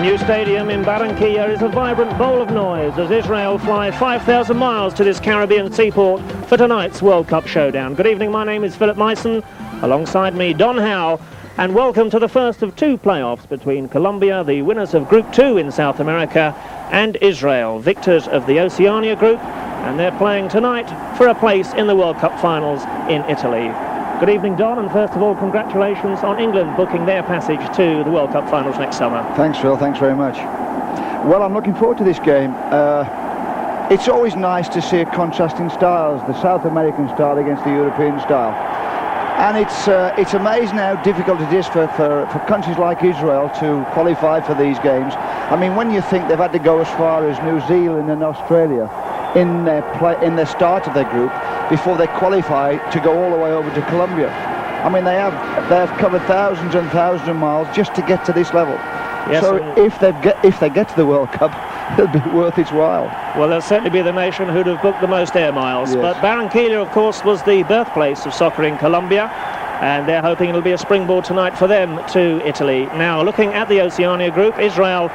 new stadium in Barranquilla is a vibrant bowl of noise as Israel fly 5,000 miles to this Caribbean seaport for tonight's World Cup showdown. Good evening, my name is Philip Myson, alongside me Don Howe, and welcome to the first of two playoffs between Colombia, the winners of Group 2 in South America, and Israel, victors of the Oceania Group, and they're playing tonight for a place in the World Cup finals in Italy. Good evening, Don, and first of all, congratulations on England booking their passage to the World Cup finals next summer. Thanks, Phil. Thanks very much. Well, I'm looking forward to this game. It's always nice to see contrasting styles, the South American style against the European style. And it's amazing how difficult it is for countries like Israel to qualify for these games. I mean, when you think they've had to go as far as New Zealand and Australia in their start of their group before they qualify to go all the way over to Colombia. I mean, they have covered thousands and thousands of miles just to get to this level. Yes, so if they get to the World Cup, it'll be worth its while. Well, they'll certainly be the nation who'd have booked the most air miles. Yes. But Barranquilla, of course, was the birthplace of soccer in Colombia, and they're hoping it'll be a springboard tonight for them to Italy. Now, looking at the Oceania Group, Israel,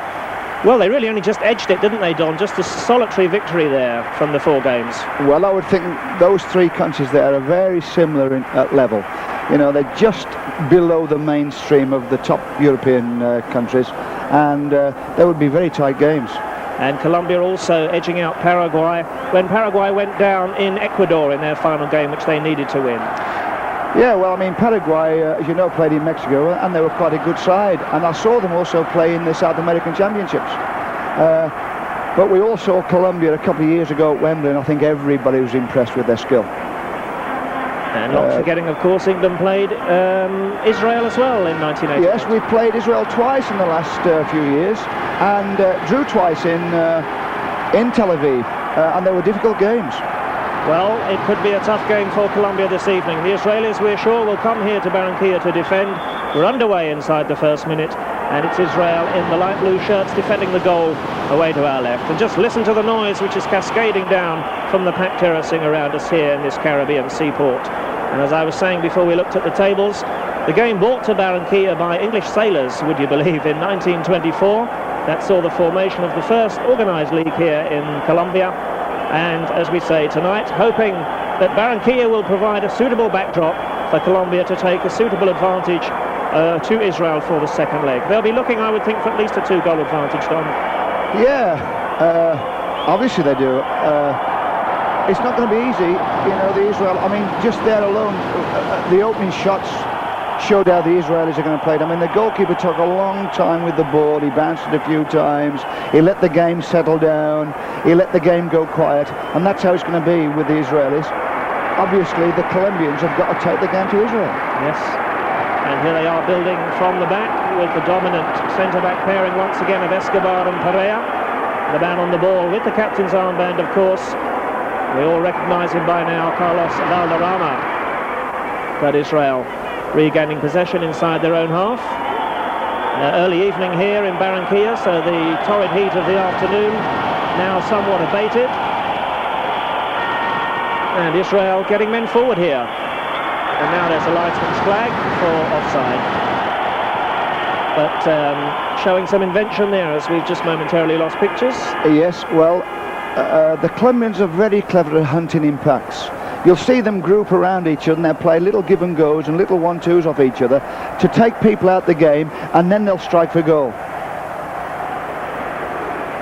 well, they really only just edged it, didn't they, Don? Just a solitary victory there from the 4 games. Well, I would think those 3 countries there are very similar at level. You know, they're just below the mainstream of the top European countries, and they would be very tight games. And Colombia also edging out Paraguay when Paraguay went down in Ecuador in their final game, which they needed to win. Yeah, well, I mean, Paraguay, as you know, played in Mexico, and they were quite a good side. And I saw them also play in the South American Championships. But we all saw Colombia a couple of years ago at Wembley, and I think everybody was impressed with their skill. And not forgetting, of course, England played Israel as well in 1980. Yes, we played Israel twice in the last few years, and drew twice in Tel Aviv, and they were difficult games. Well, it could be a tough game for Colombia this evening. The Israelis, we're sure, will come here to Barranquilla to defend. We're underway inside the first minute, and it's Israel in the light blue shirts defending the goal away to our left. And just listen to the noise which is cascading down from the packed terracing around us here in this Caribbean seaport. And as I was saying before we looked at the tables, the game brought to Barranquilla by English sailors, would you believe, in 1924. That saw the formation of the first organised league here in Colombia. And as we say tonight, hoping that Barranquilla will provide a suitable backdrop for Colombia to take a suitable advantage to Israel for the second leg. They'll be looking, I would think, for at least a 2-goal advantage, Don. Yeah, obviously they do. It's not going to be easy, you know, the Israel, I mean, just there alone, the opening shots showed how the Israelis are going to play it. I mean, the goalkeeper took a long time with the ball. He bounced it a few times. He let the game settle down. He let the game go quiet. And that's how it's going to be with the Israelis. Obviously, the Colombians have got to take the game to Israel. Yes. And here they are building from the back with the dominant centre-back pairing once again of Escobar and Perea. The man on the ball with the captain's armband, of course. We all recognise him by now, Carlos Valderrama. But Israel regaining possession inside their own half. Early evening here in Barranquilla, so the torrid heat of the afternoon now somewhat abated. And Israel getting men forward here. And now there's a linesman's flag for offside. But showing some invention there as we've just momentarily lost pictures. Yes, well, the Colombians are very clever at hunting impacts. You'll see them group around each other and they'll play little give and goes and little 1-2s off each other to take people out the game, and then they'll strike for goal.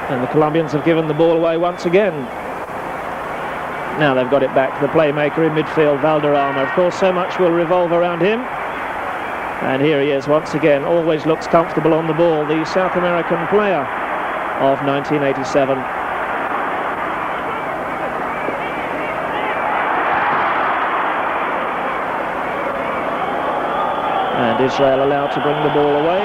And the Colombians have given the ball away once again. Now they've got it back. The playmaker in midfield, Valderrama. Of course, so much will revolve around him. And here he is once again. Always looks comfortable on the ball. The South American player of 1987. And Israel allowed to bring the ball away.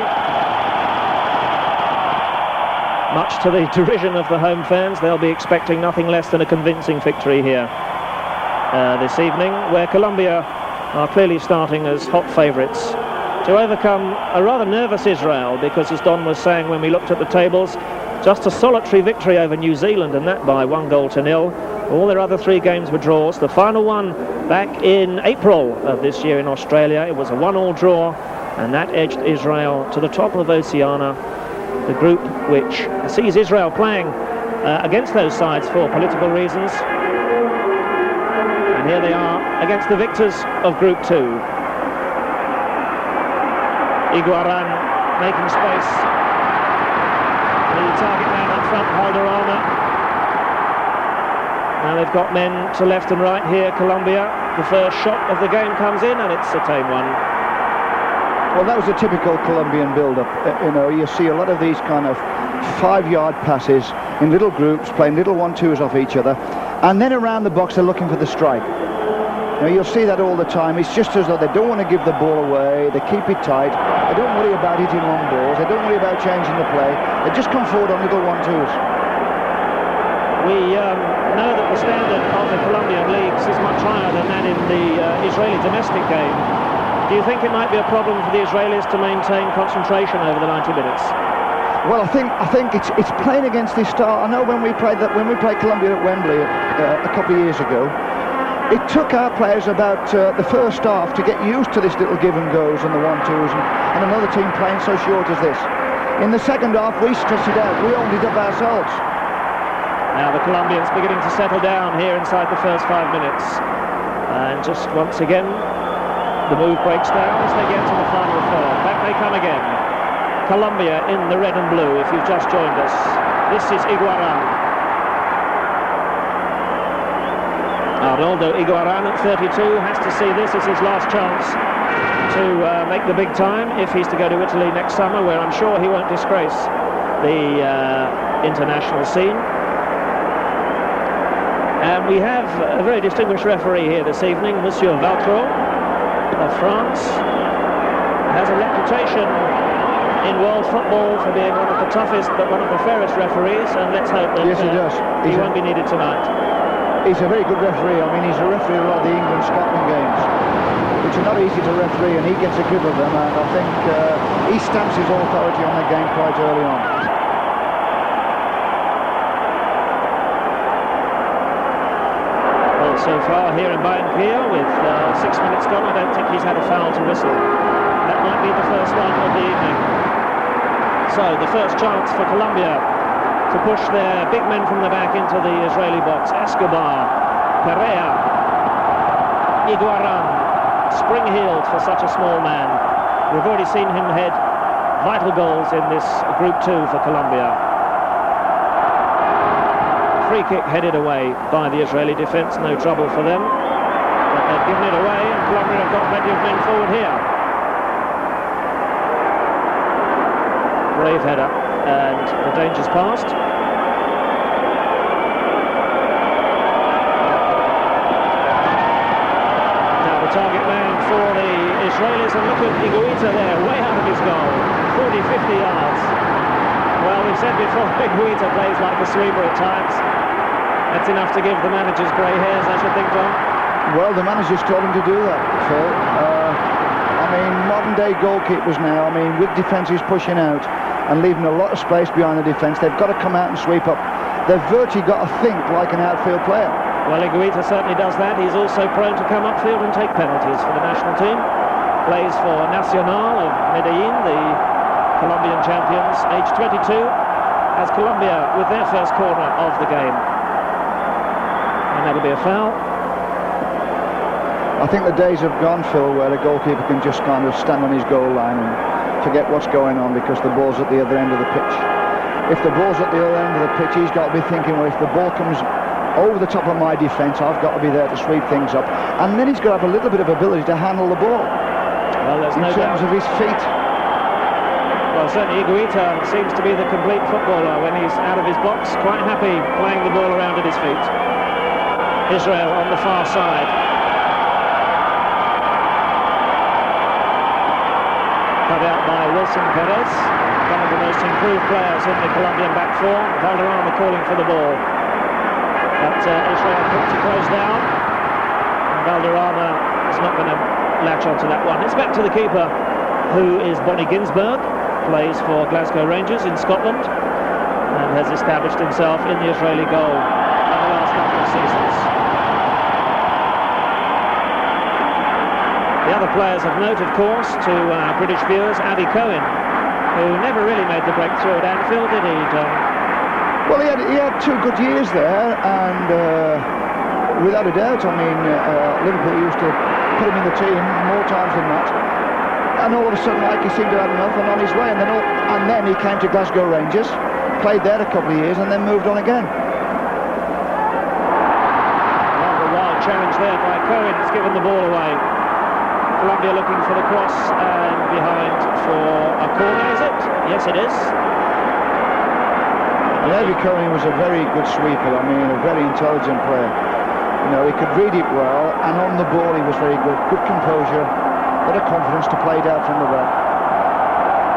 Much to the derision of the home fans, they'll be expecting nothing less than a convincing victory here this evening, where Colombia are clearly starting as hot favourites to overcome a rather nervous Israel, because as Don was saying when we looked at the tables, just a solitary victory over New Zealand, and that by 1-0. All their other 3 games were draws. The final one back in April of this year in Australia, it was a 1-1 draw, and that edged Israel to the top of Oceania the group which sees Israel playing against those sides for political reasons. And here they are against the victors of Group 2. Iguaran making space. The target man up front, Valderrama. Now they've got men to left and right here, Colombia. The first shot of the game comes in and it's a tame one. Well, that was a typical Colombian build-up. You see a lot of these kind of 5-yard passes in little groups, playing little 1-2s off each other, and then around the box they're looking for the strike. You'll see that all the time. It's just as though they don't want to give the ball away, they keep it tight, they don't worry about hitting long balls, they don't worry about changing the play, they just come forward on little 1-2s. We know that the standard of the Colombian leagues is much higher than that in the Israeli domestic game. Do you think it might be a problem for the Israelis to maintain concentration over the 90 minutes? Well, I think it's playing against this style. I know when we played Colombia at Wembley a couple of years ago, it took our players about the first half to get used to this little give and goes and the 1-2s and another team playing so short as this. In the second half, we stressed it out. We owned it up ourselves. Now the Colombians beginning to settle down here inside the first 5 minutes, and just once again the move breaks down as they get to the final third. Back they come again. Colombia in the red and blue, if you've just joined us. This is Iguaran. Although Iguaran at 32 has to see this as his last chance to make the big time if he's to go to Italy next summer, where I'm sure he won't disgrace the international scene. And we have a very distinguished referee here this evening, Monsieur Valtro of France. Has a reputation in world football for being one of the toughest but one of the fairest referees, and let's hope that yes, he does. He won't be needed tonight. He's a very good referee. I mean, he's a referee of a lot of the England-Scotland games, which are not easy to referee, and he gets a grip of them, and I think he stamps his authority on the game quite early on. Well, so far here in Barranquilla, with 6 minutes gone, I don't think he's had a foul to whistle. That might be the first one of the evening. So, the first chance for Colombia to push their big men from the back into the Israeli box. Escobar, Perea, Iguaran, spring-heeled for such a small man. We've already seen him head vital goals in this Group 2 for Colombia. Free kick headed away by the Israeli defence, no trouble for them. But they've given it away, and Colombia have got plenty of men forward here. Brave header. And the danger's past. Now the target man for the Israelis, and look at Higuita there, way out of his goal, 40, 50 yards. Well, we've said before, Higuita plays like a sweeper at times. That's enough to give the managers grey hairs, I should think, John. Well, the managers told him to do that, Phil. I mean, modern-day goalkeepers now, I mean, with defences pushing out and leaving a lot of space behind the defence, they've got to come out and sweep up. They've virtually got to think like an outfield player. Well, Higuita certainly does that. He's also prone to come upfield and take penalties for the national team. Plays for Nacional of Medellin, the Colombian champions, age 22, as Colombia with their first corner of the game. And that'll be a foul. I think the days have gone, Phil, where a goalkeeper can just kind of stand on his goal line and forget what's going on because the ball's at the other end of the pitch. If the ball's at the other end of the pitch, he's got to be thinking, well, if the ball comes over the top of my defence, I've got to be there to sweep things up. And then he's got to have a little bit of ability to handle the ball. Well, there's in no terms doubt. of his feet. Well, certainly Higuita seems to be the complete footballer when he's out of his box, quite happy playing the ball around at his feet. Israel on the far side. Cut out by Wilson Perez, one of the most improved players in the Colombian back four. Valderrama calling for the ball. But Israel put to close down. And Valderrama is not going to latch onto that one. It's back to the keeper, who is Bonnie Ginsberg, plays for Glasgow Rangers in Scotland, and has established himself in the Israeli goal in the last couple of seasons. The other players of note, of course, to British viewers, Abby Cohen who never really made the breakthrough at Anfield, did he, John? Well, he had 2 good years there, and without a doubt, I mean, Liverpool used to put him in the team more times than not. And all of a sudden, like, he seemed to have enough and on his way. And then he came to Glasgow Rangers, played there a couple of years, and then moved on again. Rather wild challenge there by Cohen. It's given the ball away. Colombia looking for the cross, and behind for a corner, is it? Yes, it is. Levy Cohen was a very good sweeper. I mean, a very intelligent player. You know, he could read it well, and on the ball he was very good. Good composure, a lot of confidence to play it out from the back.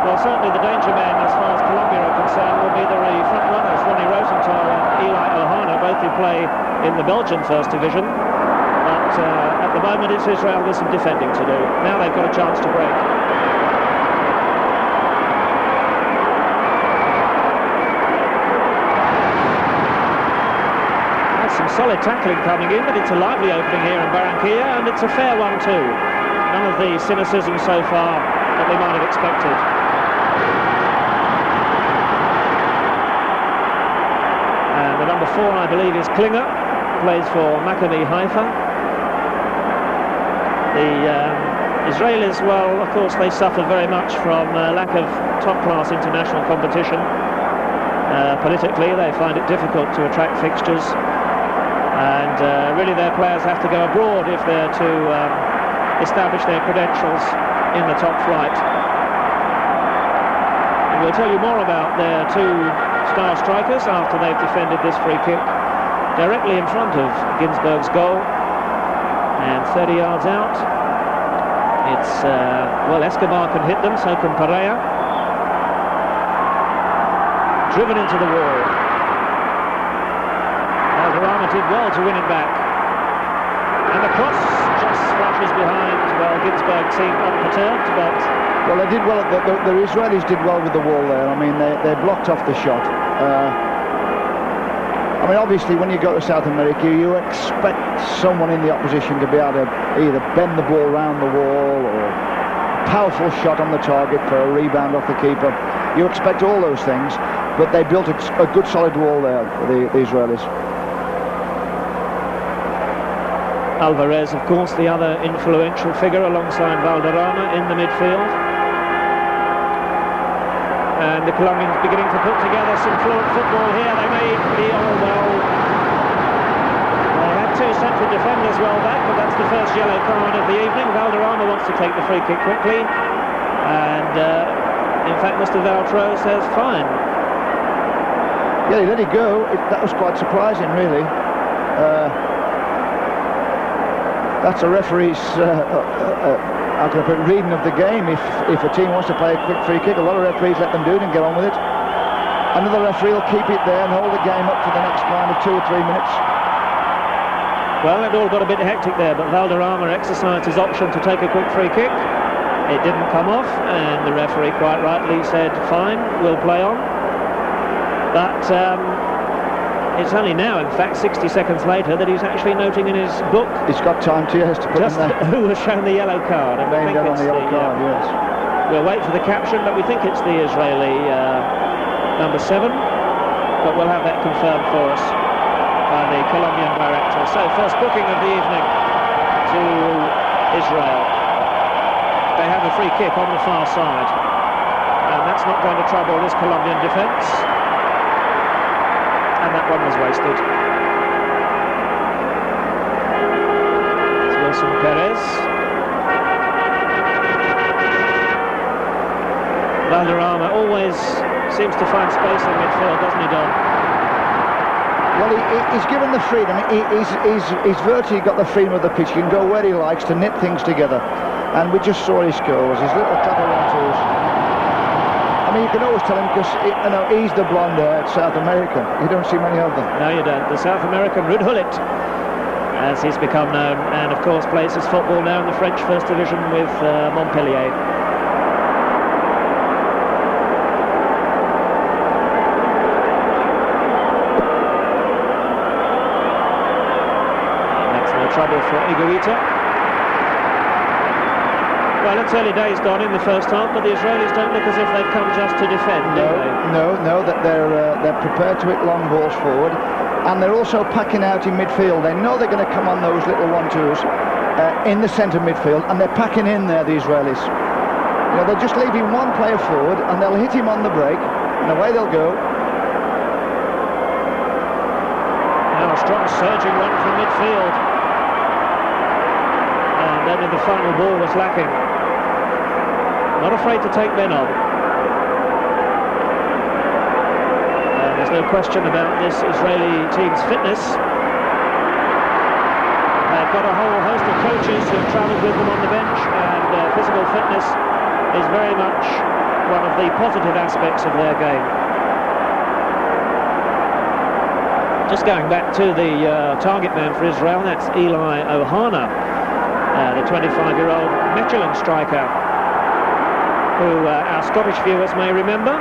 Well, certainly the danger man, as far as Colombia are concerned, will be the front runners, Ronnie Rosenthal and Eli Ohana, both who play in the Belgian First Division. But at the moment it's Israel with some defending to do. Now they've got a chance to break. That's some solid tackling coming in, but it's a lively opening here in Barranquilla, and it's a fair one too. None of the cynicism so far that they might have expected. And the number 4, I believe, is Klinger, plays for Maccabi Haifa. The Israelis, well, of course, they suffer very much from lack of top-class international competition. Politically, they find it difficult to attract fixtures, and really their players have to go abroad if they're to establish their credentials in the top flight. And we'll tell you more about their 2 star strikers after they've defended this free kick directly in front of Ginsberg's goal. And 30 yards out, it's, well, Escobar can hit them, so can Pereira. Driven into the wall. Valderrama did well to win it back. And the cross just flashes behind. Well, Ginsberg seemed unperturbed, but... Well, they did well. The Israelis did well with the wall there. I mean, they blocked off the shot. I mean, obviously, when you go to South America, you expect someone in the opposition to be able to either bend the ball round the wall or a powerful shot on the target for a rebound off the keeper. You expect all those things, but they built a good solid wall there, the Israelis. Alvarez, of course, the other influential figure alongside Valderrama in the midfield. And the Colombians beginning to put together some fluent football here. They may be all well. They had 2 central defenders well back, but that's the first yellow card of the evening. Valderrama wants to take the free kick quickly, and in fact Mr. Valtro says fine. Yeah, he let it go. That was quite surprising, really. That's a referee's how can I put it, reading of the game. If a team wants to play a quick free kick, a lot of referees let them do it and get on with it. Another referee will keep it there and hold the game up for the next kind of 2 or 3 minutes. Well, it all got a bit hectic there, but Valderrama exercised his option to take a quick free kick. It didn't come off, and the referee quite rightly said, fine, we'll play on. But it's only now, in fact, 60 seconds later, that he's actually noting in his book... He's got time to, yes, to put just in there. who was shown the yellow card. And Laying down on the yellow card, yes. We'll wait for the caption, but we think it's the Israeli number 7. But we'll have that confirmed for us by the Colombian director. So, first booking of the evening to Israel. They have a free kick on the far side. And that's not going to trouble this Colombian defence. And that one was wasted. It's Wilson Perez. Valderrama always seems to find space in midfield, doesn't he, Don? Well, he's given the freedom. He's virtually got the freedom of the pitch. He can go where he likes to knit things together. And we just saw his goals, his little clever one-twos. I mean, you can always tell him because, you know, he's the blonde at South America. You don't see many of them. No, you don't. The South American Ruud Gullit, as he's become known, and of course plays his football now in the French First Division with Montpellier. That's no trouble for Higuita. Well, it's early days, Don, in the first half, but the Israelis don't look as if they've come just to defend, do they? No, that they're prepared to hit long balls forward, and they're also packing out in midfield. They know they're going to come on those little 1-2s in the centre midfield, and they're packing in there, the Israelis. You know, they're just leaving one player forward, and they'll hit him on the break, and away they'll go. Now a strong surging run from midfield. And then the final ball was lacking. Not afraid to take men on. There's no question about this Israeli team's fitness. They've got a whole host of coaches who've travelled with them on the bench, and physical fitness is very much one of the positive aspects of their game. Just going back to the target man for Israel, that's Eli Ohana, the 25-year-old Mechelen striker, who our Scottish viewers may remember,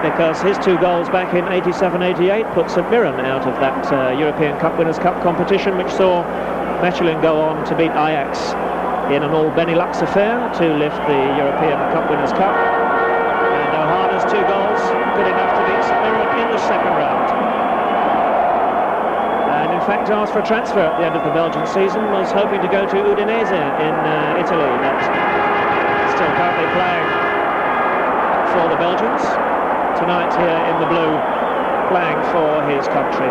because his 2 goals back in 87-88 put St Mirren out of that European Cup Winners' Cup competition, which saw Mechelen go on to beat Ajax in an all-Benelux affair to lift the European Cup Winners' Cup. And Ohana's 2 goals good enough to beat St Mirren in the second round. And in fact asked for a transfer at the end of the Belgian season, was hoping to go to Udinese in Italy, but still currently playing for the Belgians. Tonight here in the blue, playing for his country.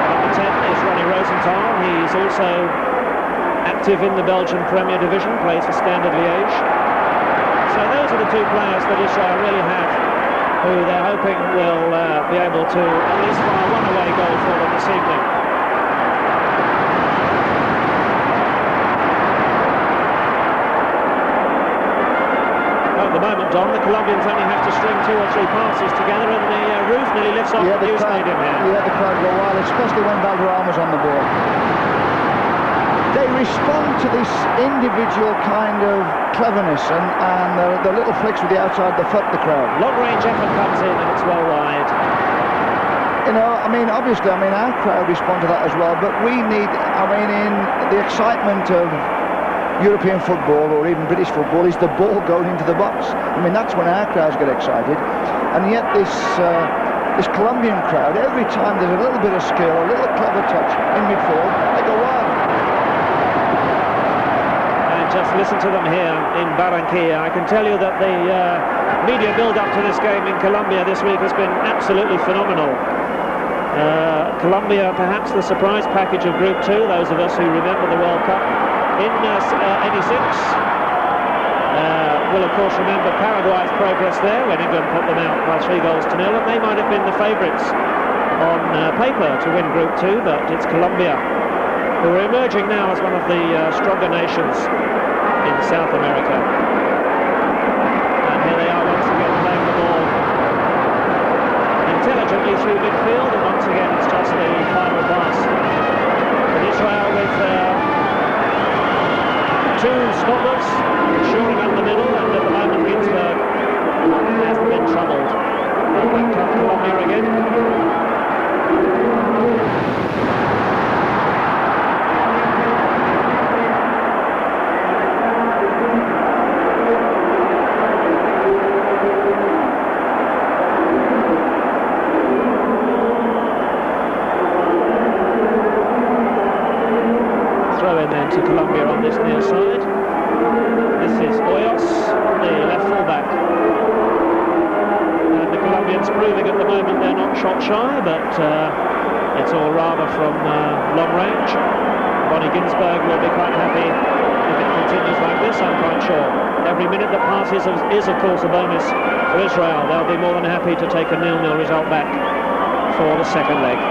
Number 10 is Ronnie Rosenthal. He's also active in the Belgian Premier Division, plays for Standard Liège. So those are the 2 players that Israel really have, who they're hoping will be able to at least fire one away goal for them this evening. At the moment, Don, the Colombians only have to string 2 or 3 passes together, and the roof nearly lifts off the new stadium here. Yeah, the crowd go wild, especially when Valderrama's on the ball. They respond to this individual kind of cleverness and the little flicks with the outside the foot, the crowd. Long-range effort comes in and it's well wide. You know, obviously, our crowd respond to that as well, but we need, in the excitement of European football or even British football is the ball going into the box. That's when our crowds get excited. And yet this Colombian crowd, every time there's a little bit of skill, a little clever touch in midfield, they go wild. Just listen to them here in Barranquilla. I can tell you that the media build-up to this game in Colombia this week has been absolutely phenomenal. Colombia, perhaps the surprise package of Group 2, those of us who remember the World Cup in '86. Will, of course, remember Paraguay's progress there when England put them out by 3-0, and they might have been the favourites on paper to win Group 2, but it's Colombia who are emerging now as one of the stronger nations in South America. And here they are once again playing the ball intelligently through midfield, and once again it's just the final pass. But Israel with 2 stoppers, shoring up the middle, and at the moment Ginsberg has been troubled. They'll come Colombia again. To Colombia on this near side. This is Hoyos, the left fullback. And the Colombians proving at the moment they're not shot shy, but it's all rather from long range. Bonnie Ginsberg will be quite happy if it continues like this, I'm quite sure. Every minute that passes is of course a bonus for Israel. They'll be more than happy to take a 0-0 result back for the second leg.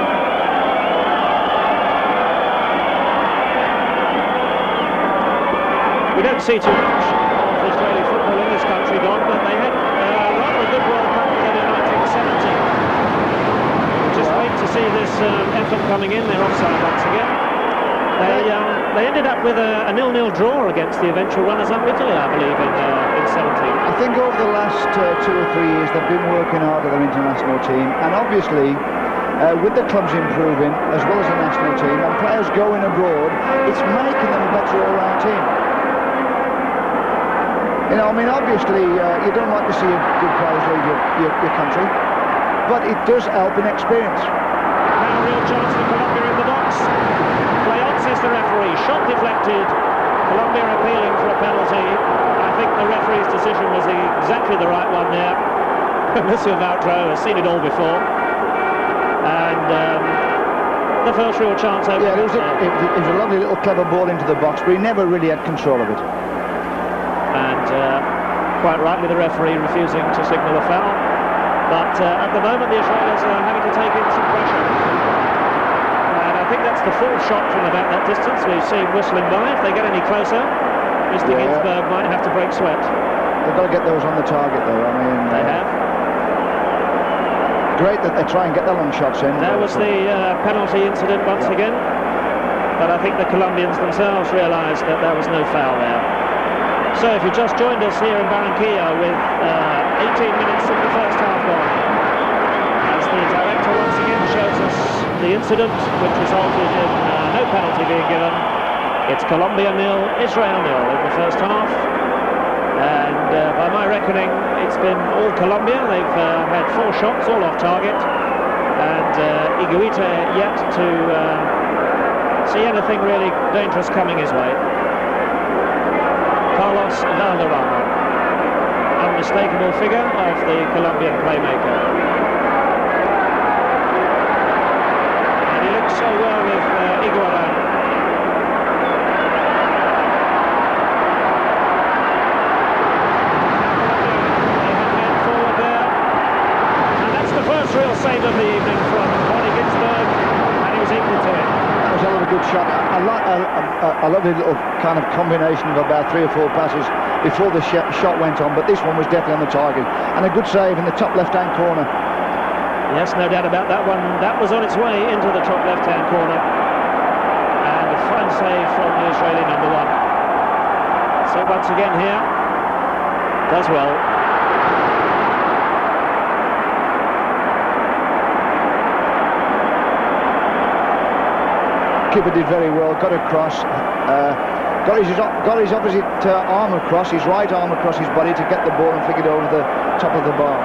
We don't see too much of Israeli football in this country, Don, but they had rather a good World Cup for them in 1970. Just wait to see this effort coming in. They're offside once again. They ended up with a 0-0 draw against the eventual runners-up Italy, I believe, in 70. I think over the last 2 or 3 years they've been working hard at their international team, and obviously with the clubs improving as well as the national team and players going abroad, it's making them a better all-round team. You know, I mean, obviously you don't like to see good players leave your country, but it does help in experience. Now a real chance for Colombia in the box. Playoff is the referee. Shot deflected. Colombia appealing for a penalty. I think the referee's decision was exactly the right one there. Monsieur Valderrama has seen it all before. And the first real chance over. Yeah, it was a lovely little clever ball into the box, but he never really had control of it. And quite rightly the referee refusing to signal a foul. But at the moment the Israelis are having to take in some pressure. And I think that's the fourth shot from about that distance we've seen whistling by. If they get any closer, Mr. Ginsberg might have to break sweat. They've got to get those on the target though, I mean... They have. Great that they try and get the long shots in. There was the penalty incident once again. But I think the Colombians themselves realised that there was no foul there. So if you just joined us here in Barranquilla with 18 minutes of the first half gone, as the director once again shows us the incident which resulted in no penalty being given. It's Colombia 0, Israel 0 in the first half. And by my reckoning, it's been all Colombia. They've had 4 shots, all off target. And Higuita yet to see anything really dangerous coming his way. Valderrama, unmistakable figure of the Colombian playmaker. And he looks so well with Iguaran. They have men forward there. And that's the first real save of the evening from Ginsberg, and he was equal to it. That was a little good shot. I love the little kind of combination of about 3 or 4 passes before the shot went on, but this one was definitely on the target. And a good save in the top left-hand corner. Yes, no doubt about that one. That was on its way into the top left-hand corner. And a fine save from the Israeli number 1. So once again here, does well. Keeper did very well, got across, got his opposite arm across, his right arm across his body to get the ball and flick it over the top of the bar.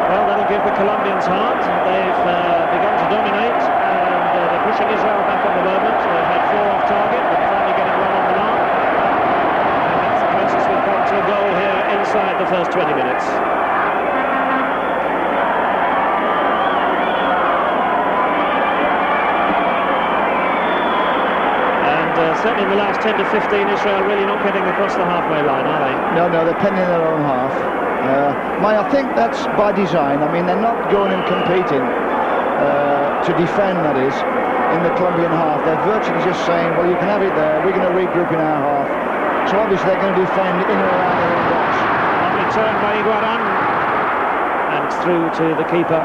Well, that'll give the Colombians heart. They've begun to dominate, and they're pushing Israel back at the moment. They've had 4 off target, but finally getting 1 on the mark. And that's the closest we've come to a goal here inside the first 20 minutes. Certainly in the last 10 to 15, Israel really not getting across the halfway line, are they? No, they're penning their own half. I think that's by design. I mean, they're not going and competing to defend, that is, in the Colombian half. They're virtually just saying, well, you can have it there, we're going to regroup in our half. So obviously they're going to defend in and around their own box. Lovely turn by Iguaran, and it's through to the keeper.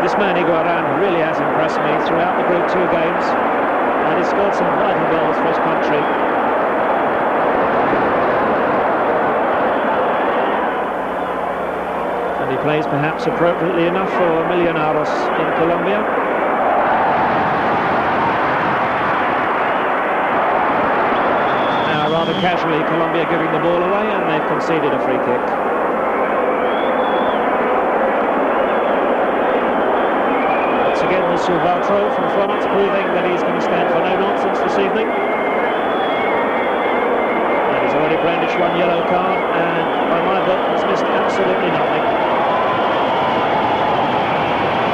This man Iguaran really has impressed me throughout the Group 2 games. And he's scored some vital goals for his country. And he plays perhaps appropriately enough for Millonarios in Colombia. Now rather casually Colombia giving the ball away, and they've conceded a free kick. Again, Monsieur Valderrama from France proving that he's going to stand for no nonsense this evening. And he's already brandished 1 yellow card, and by my book has missed absolutely nothing.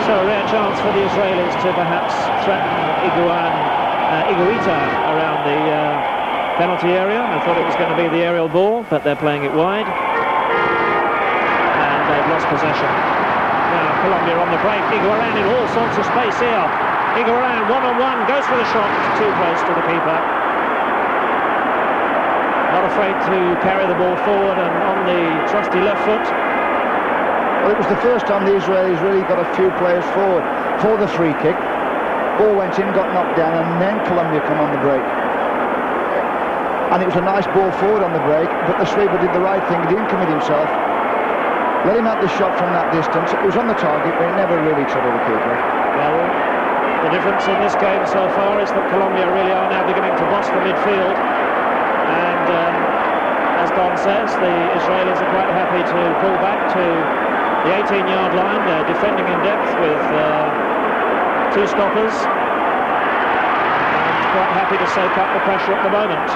So a rare chance for the Israelis to perhaps threaten Higuita around the penalty area. I thought it was going to be the aerial ball, but they're playing it wide. And they've lost possession. Now Colombia on the break, Iguaran in all sorts of space here. Iguaran one-on-one, goes for the shot, too close to the keeper. Not afraid to carry the ball forward and on the trusty left foot. Well, it was the first time the Israelis really got a few players forward for the free kick. Ball went in, got knocked down, and then Colombia come on the break. And it was a nice ball forward on the break, but the sweeper did the right thing, he didn't commit himself. let him have the shot from that distance. It was on the target, but it never really troubled the keeper. Well, the difference in this game so far is that Colombia really are now beginning to boss the midfield. And as Don says, the Israelis are quite happy to pull back to the 18-yard line. They're defending in depth with two stoppers. And quite happy to soak up the pressure at the moment.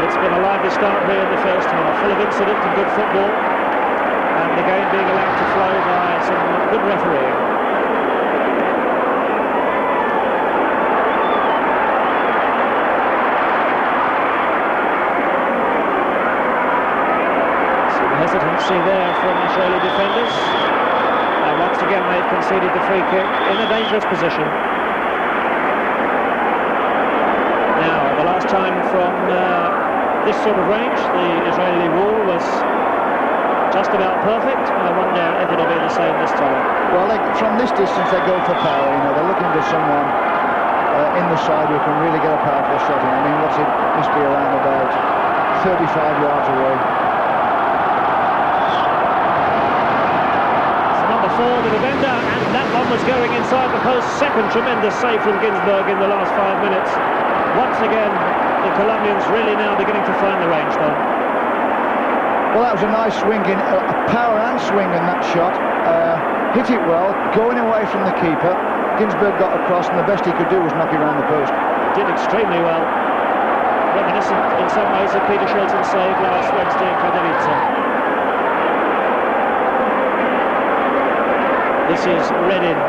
It's been a lively start here in the first half, full of incident and good football, and the game being allowed to flow by some good refereeing. Some hesitancy there from Israeli defenders, and once again they've conceded the free kick in a dangerous position. Now, the last time from this sort of range, the Israeli wall was just about perfect. I wonder if it'll be the same this time. Well, from this distance they go for power. You know, they're looking for someone in the side who can really get a powerful shot in. I mean, what's it? Must be around about 35 yards away. So number 4, the defender, and that one was going inside the post. Second tremendous save from Ginsberg in the last 5 minutes. Once again, the Colombians really now beginning to find the range, though. Well, that was a nice swing in, power and swing in that shot. Hit it well, going away from the keeper. Ginsberg got across, and the best he could do was knock it around the post. Did extremely well. Reminiscent in some ways of Peter Shilton's save last Wednesday in Katowice. This is Reddin.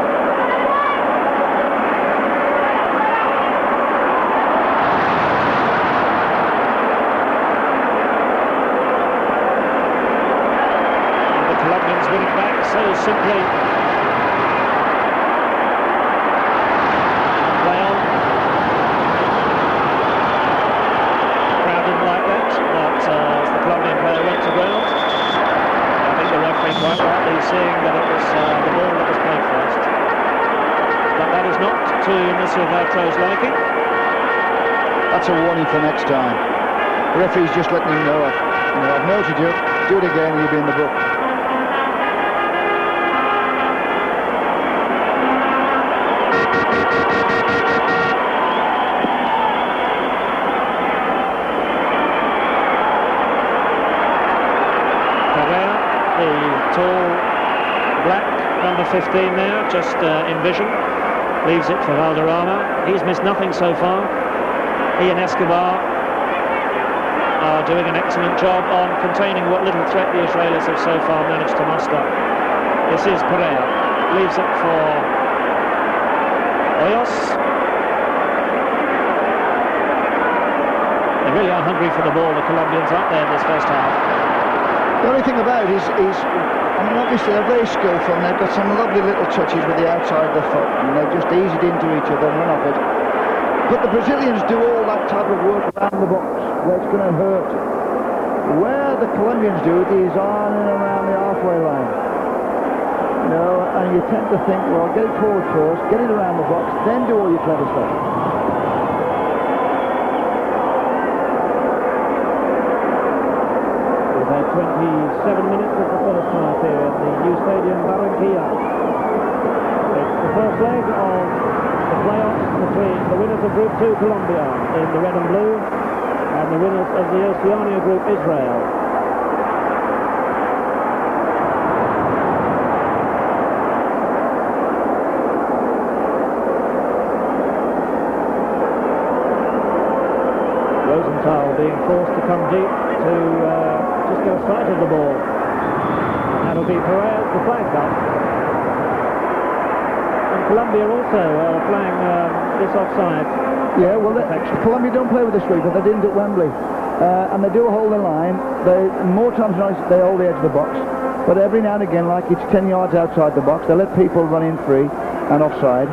So simply. Well, crowd didn't like that, but as the Colombian player went to ground, I think the referee quite rightly seeing that it was the ball that was played first. But that is not to Mr. Valtro's liking. That's a warning for next time. The referee's just letting him know, I've noted you, do it again, you'll be in the book. Tall, black, number 15 there, just in vision. Leaves it for Valderrama. He's missed nothing so far. He and Escobar are doing an excellent job on containing what little threat the Israelis have so far managed to muster. This is Perea. Leaves it for Hoyos. They really are hungry for the ball, the Colombians, aren't they, in this first half? The only thing about it is, I mean, obviously they're very skillful and they've got some lovely little touches with the outside of the foot and they've just eased it into each other and run off it. But the Brazilians do all that type of work around the box where it's going to hurt. Where the Colombians do it is on and around the halfway line. You know, and you tend to think, well, get it forward first, get it around the box, then do all your clever stuff. 27 minutes of the first half here at the new stadium Barranquilla. It's the first leg of the playoffs between the winners of Group 2 Colombia in the red and blue and the winners of the Oceania Group Israel. Rosenthal being forced to come deep to just get a sight of the ball. That'll be Perea, the flag up. And Colombia also playing this offside. Yeah, well, Colombia don't play with the sweeper, they didn't at Wembley. And they do hold the line. More times than not, they hold the edge of the box. But every now and again, like it's 10 yards outside the box, they let people run in free and offside.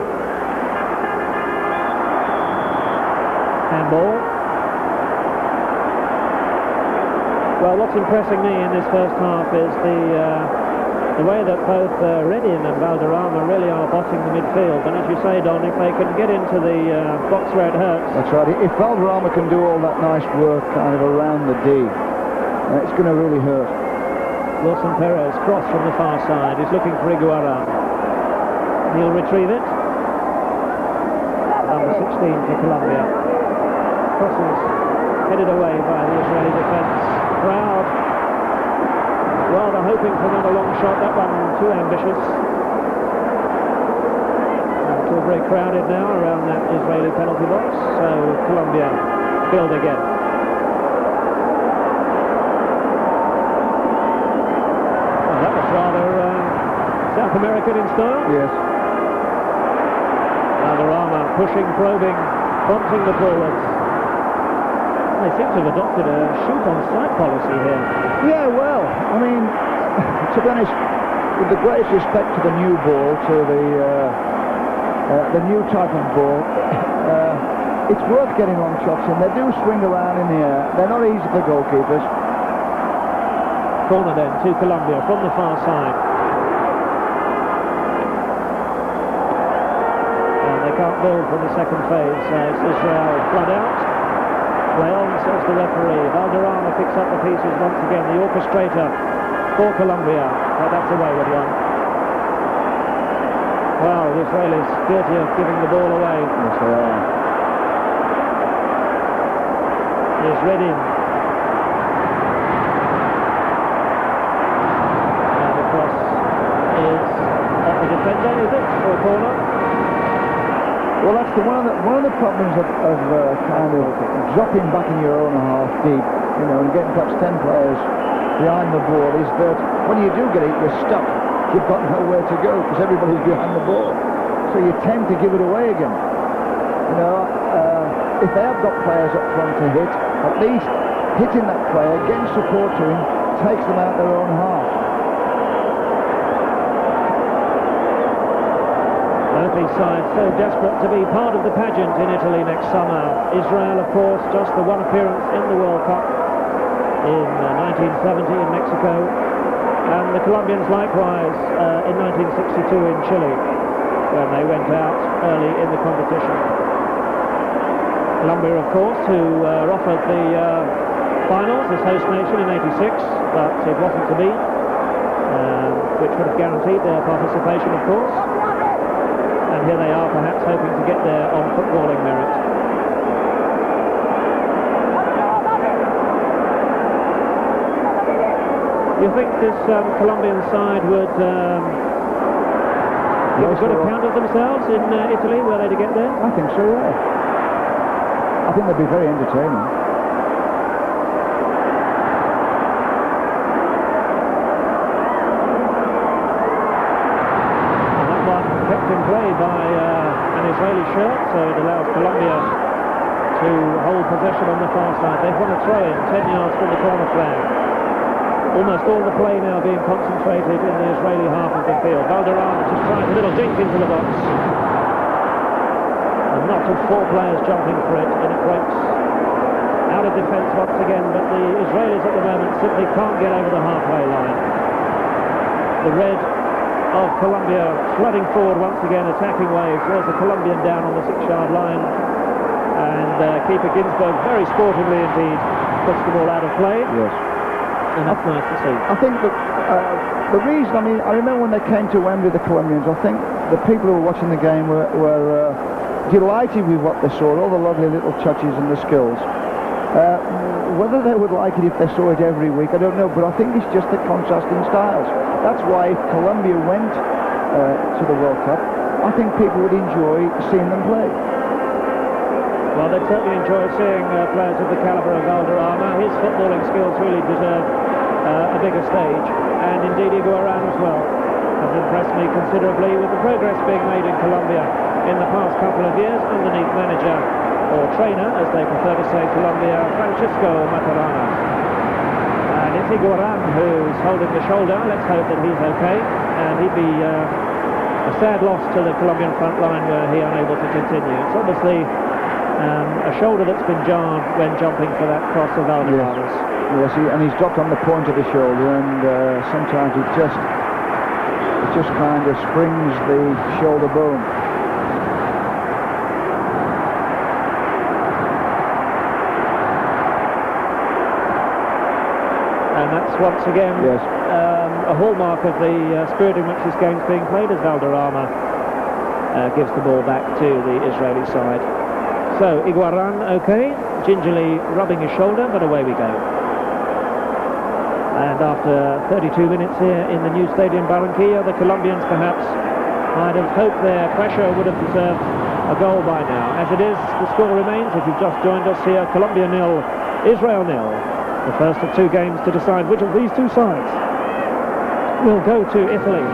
Handball. Well, what's impressing me in this first half is the the way that both Reddin and Valderrama really are bossing the midfield. And as you say, Don, if they can get into the box where it hurts... That's right. If Valderrama can do all that nice work kind of around the D, it's going to really hurt. Wilson Perez, cross from the far side. He's looking for Iguaran. He'll retrieve it. Number 16 for Colombia. Crosses headed away by the Israeli defence. Crowd rather hoping for another long shot. That one too ambitious. It's all very crowded now around that Israeli penalty box. So Colombia filled again. Well, that was rather South American in style. Yes. Valderrama pushing, probing, prompting the forwards. They seem to have adopted a shoot-on-sight policy here. Yeah, well, I mean, to be honest, with the greatest respect to the new ball, to the new type of ball, it's worth getting long shots in. They do swing around in the air. They're not easy for goalkeepers. Corner then to Colombia from the far side. And they can't build from the second phase. It's Israel flood out. Play on, says the referee. Valderrama picks up the pieces once again. The orchestrator for Colombia. But that's a wayward one. Well, the Israelis guilty of giving the ball away. Yes, they are. Here's Reddin. And the cross is off the defender, is it? For a corner? Well, that's one of the problems of kind of dropping back in your own half deep, you know, and getting perhaps 10 players behind the ball, is that when you do get it, you're stuck. You've got nowhere to go because everybody's behind the ball. So you tend to give it away again. You know, if they have got players up front to hit, at least hitting that player, getting support to him, takes them out their own half. Both these sides so desperate to be part of the pageant in Italy next summer. Israel, of course, just the one appearance in the World Cup in 1970 in Mexico, and the Colombians likewise in 1962 in Chile, when they went out early in the competition. Colombia, of course, who offered the finals as host nation in '86, but it wasn't to be, which would have guaranteed their participation, of course. And here they are, perhaps hoping to get there on footballing merit. You think this Colombian side would give a good account of themselves in Italy, were they to get there? I think so, yeah. I think they'd be very entertaining. Play by an Israeli shirt, so it allows Colombia to hold possession on the far side. They've won a throw-in 10 yards from the corner flag. Almost all the play now being concentrated in the Israeli half of the field. Valderrama just tries a little dink into the box. A knot of 4 players jumping for it, and it breaks out of defence once again, but the Israelis at the moment simply can't get over the halfway line. The red of Colombia flooding forward once again, attacking waves. There's a Colombian down on the 6-yard line, and keeper Ginsberg very sportively indeed puts the ball out of play. Yes, and that's nice to see. I think that the reason, I mean, I remember when they came to Wembley, the Colombians, I think the people who were watching the game were delighted with what they saw, all the lovely little touches and the skills. Whether they would like it if they saw it every week, I don't know, but I think it's just the contrast in styles. That's why if Colombia went to the World Cup, I think people would enjoy seeing them play. Well, they'd certainly enjoy seeing players of the calibre of Valderrama. His footballing skills really deserve a bigger stage, and indeed Iguaran as well has impressed me considerably with the progress being made in Colombia in the past couple of years underneath manager, or trainer, as they prefer to say, Colombia, Francisco Matarana. And it's Iguaran who's holding the shoulder. Let's hope that he's okay. And he'd be a sad loss to the Colombian front line were he unable to continue. It's obviously a shoulder that's been jarred when jumping for that cross of Valderrama's. Yes, and he's dropped on the point of the shoulder, and sometimes it just just kind of springs the shoulder bone. And that's once again Yes. A hallmark of the spirit in which this game's being played, as Valderrama gives the ball back to the Israeli side. So Iguaran, okay, gingerly rubbing his shoulder, but away we go. And after 32 minutes here in the new stadium Barranquilla, the Colombians perhaps might have hoped their pressure would have deserved a goal by now. As it is, the score remains, if you've just joined us here, Colombia 0, Israel 0. The first of two games to decide which of these two sides will go to Italy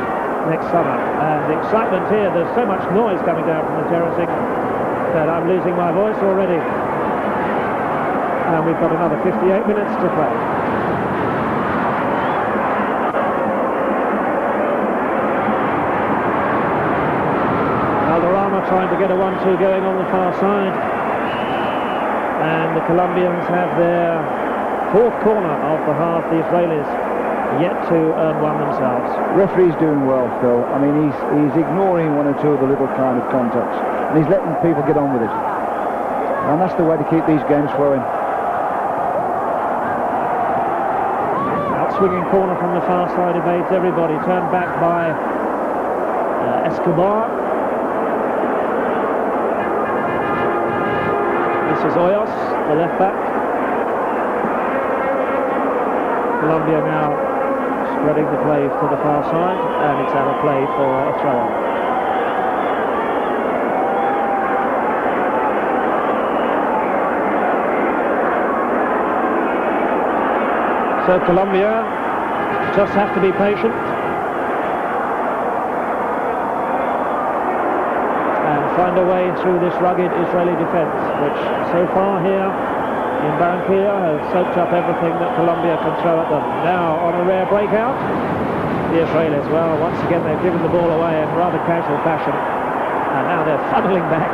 next summer. And the excitement here, there's so much noise coming down from the terracing that I'm losing my voice already. And we've got another 58 minutes to play. Valderrama trying to get a 1-2 going on the far side. And the Colombians have their fourth corner of the half. The Israelis yet to earn one themselves. Referee's doing well, Phil. I mean, he's ignoring one or two of the little kind of contacts, and he's letting people get on with it. And that's the way to keep these games flowing. Out-swinging corner from the far side evades everybody. Turned back by Escobar. This is Hoyos, the left back. Colombia now spreading the play to the far side, and it's out of play for a throw-on. So Colombia just have to be patient and find a way through this rugged Israeli defence, which so far here in Barranquilla has soaked up everything that Colombia can throw at them. Now on a rare breakout, the Israelis, well, once again they've given the ball away in rather casual fashion, and now they're funneling back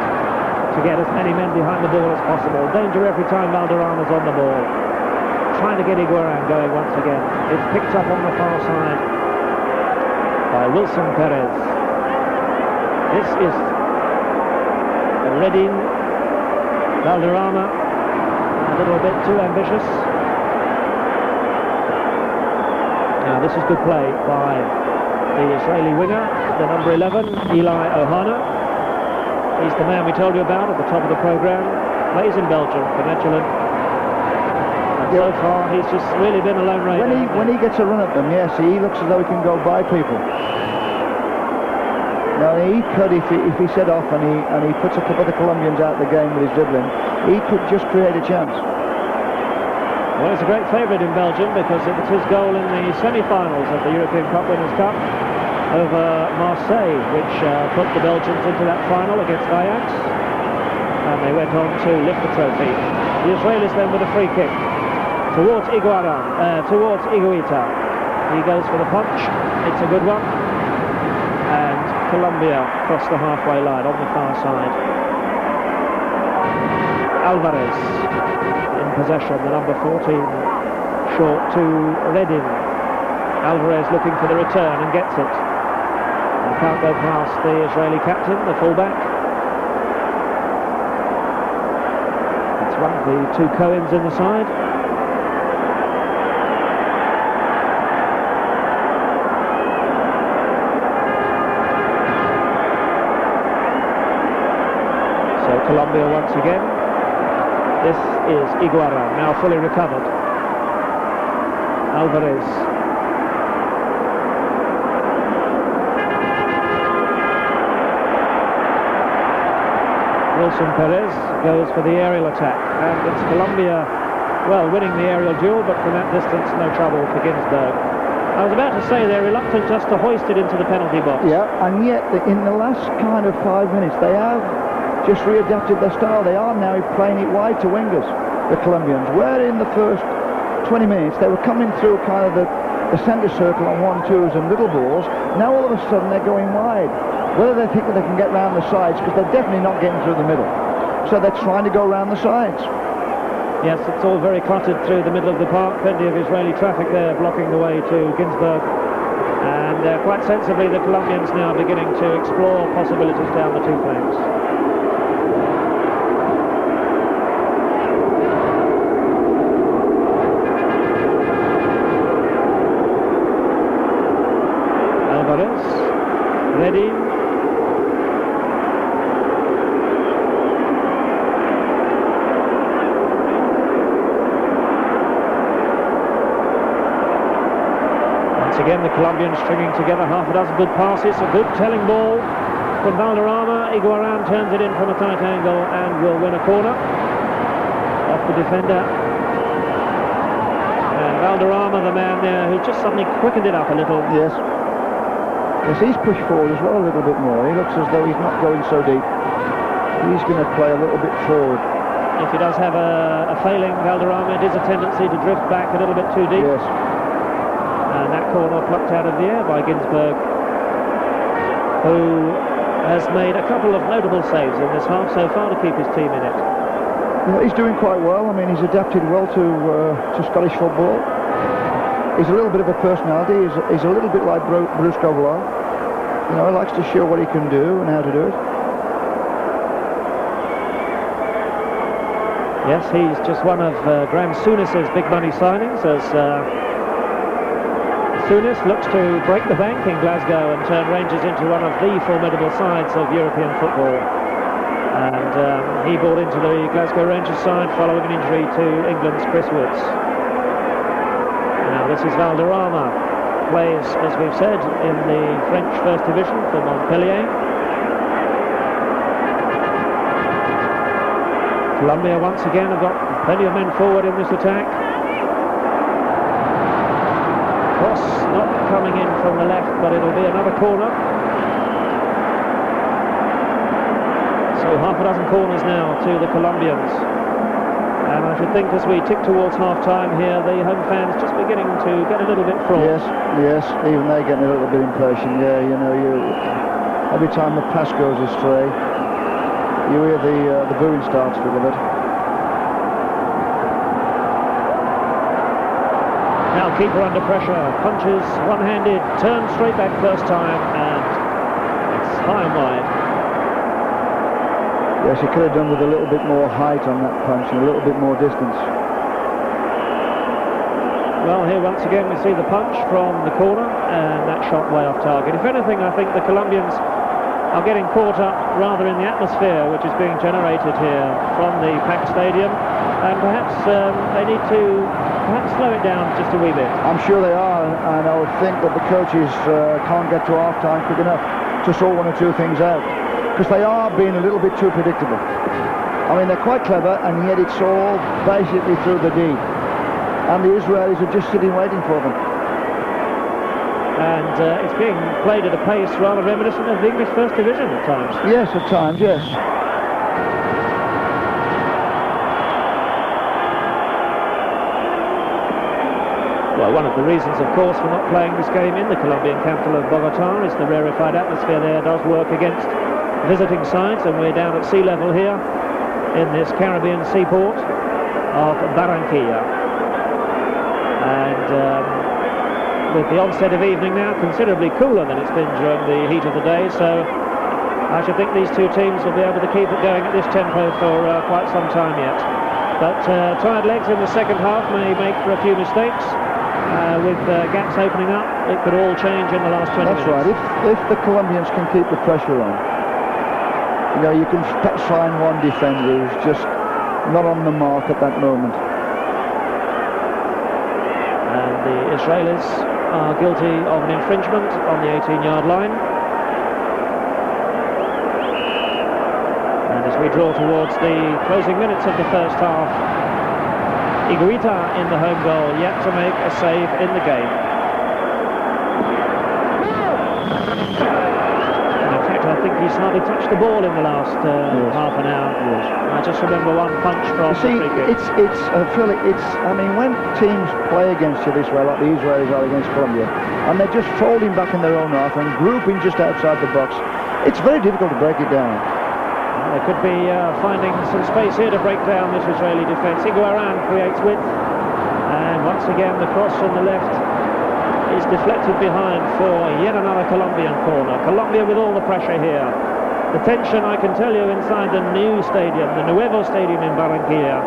to get as many men behind the ball as possible. Danger every time Valderrama's on the ball. Trying to get Iguaran going once again. It's picked up on the far side by Wilson Perez. This is Redding. Valderrama a little bit too ambitious. Now this is good play by the Israeli winger, the number 11, Eli Ohana. He's the man we told you about at the top of the programme. Plays in Belgium for Mechelen. And so far he's just really been a lone ranger. When he gets a run at them, yes, he looks as though he can go by people. Now he could, if he set off and he puts a couple of the Colombians out of the game with his dribbling, he could just create a chance. Well, he's a great favourite in Belgium because it was his goal in the semi-finals of the European Cup Winners' Cup over Marseille, which put the Belgians into that final against Ajax, and they went on to lift the trophy. The Israelis then with a free kick towards Iguaran, towards Higuita. He goes for the punch. It's a good one. And Colombia cross the halfway line on the far side. Alvarez in possession, the number 14, short to Redding. Alvarez looking for the return and gets it. And can't go past the Israeli captain, the fullback. It's one of the two Cohens in the side. Colombia once again. This is Iguaran, now fully recovered. Alvarez. Wilson Perez goes for the aerial attack, and it's Colombia, well, winning the aerial duel, but from that distance, no trouble for Ginsberg. I was about to say they're reluctant just to hoist it into the penalty box. Yeah, and yet in the last kind of 5 minutes, they have just readapted their style. They are now playing it wide to wingers, the Colombians, where in the first 20 minutes they were coming through kind of the centre circle on 1-2s and little balls. Now all of a sudden they're going wide. Whether they think that they can get round the sides, because they're definitely not getting through the middle. So they're trying to go round the sides. Yes, it's all very cluttered through the middle of the park. Plenty of Israeli traffic there blocking the way to Ginsberg. And And quite sensibly, the Colombians now beginning to explore possibilities down the two flanks. Ready. Once again, the Colombians stringing together half a dozen good passes. A good telling ball from Valderrama. Iguaran turns it in from a tight angle and will win a corner off the defender. And Valderrama, the man there who just suddenly quickened it up a little. Yes. Yes, he's pushed forward as well a little bit more. He looks as though he's not going so deep. He's going to play a little bit forward. If he does have a failing, Valderrama, it is a tendency to drift back a little bit too deep. Yes. And that corner plucked out of the air by Ginsberg, who has made a couple of notable saves in this half so far to keep his team in it. Yeah, he's doing quite well. I mean, he's adapted well to Scottish football. He's a little bit of a personality. He's a little bit like Bruce Gobelin. You know, he likes to show what he can do and how to do it. Yes, he's just one of Graham Souness's big money signings, as Souness looks to break the bank in Glasgow and turn Rangers into one of the formidable sides of European football. And he brought into the Glasgow Rangers side following an injury to England's Chris Woods. Now this is Valderrama, plays, as we've said, in the French First Division for Montpellier. Colombia once again have got plenty of men forward in this attack. Cross not coming in from the left, but it'll be another corner. So half a dozen corners now to the Colombians. And I should think as we tick towards half-time here, the home fans just beginning to get a little bit fraught. Yes, yes, even they're getting a little bit impatient. Yeah, you know, every time the pass goes astray, you hear the booing starts for a bit. Now keeper under pressure, punches one-handed, turns straight back first time, and it's high and wide. Yes, he could have done with a little bit more height on that punch and a little bit more distance. Well, here once again we see the punch from the corner, and that shot way off target. If anything, I think the Colombians are getting caught up rather in the atmosphere which is being generated here from the packed stadium, and perhaps they need to slow it down just a wee bit. I'm sure they are, and I would think that the coaches can't get to half-time quick enough to sort one or two things out, because they are being a little bit too predictable. I mean, they're quite clever, and yet it's all basically through the D. And the Israelis are just sitting waiting for them. And it's being played at a pace rather reminiscent of the English First Division at times. Yes, at times, yes. Well, one of the reasons, of course, for not playing this game in the Colombian capital of Bogota is the rarefied atmosphere there does work against visiting sides, and we're down at sea level here in this Caribbean seaport of Barranquilla. And with the onset of evening now, considerably cooler than it's been during the heat of the day, so I should think these two teams will be able to keep it going at this tempo for quite some time yet. But tired legs in the second half may make for a few mistakes. With gaps opening up, it could all change in the last 20 minutes. That's right. If the Colombians can keep the pressure on, you know, you can find one defender who's just not on the mark at that moment. And the Israelis are guilty of an infringement on the 18-yard line. And as we draw towards the closing minutes of the first half, Higuita in the home goal, yet to make a save in the game. And in fact, I think he's hardly touched the ball in the last half an hour. Yes. I just remember one punch from the free kick. I mean, when teams play against you this way, like the Israelis are against Colombia, and they're just folding back in their own half and grouping just outside the box, it's very difficult to break it down. They could be finding some space here to break down this Israeli defence. Iguaran creates width, and once again the cross from the left is deflected behind for yet another Colombian corner. Colombia with all the pressure here. The tension, I can tell you, inside the new stadium, the Nuevo Stadium in Barranquilla,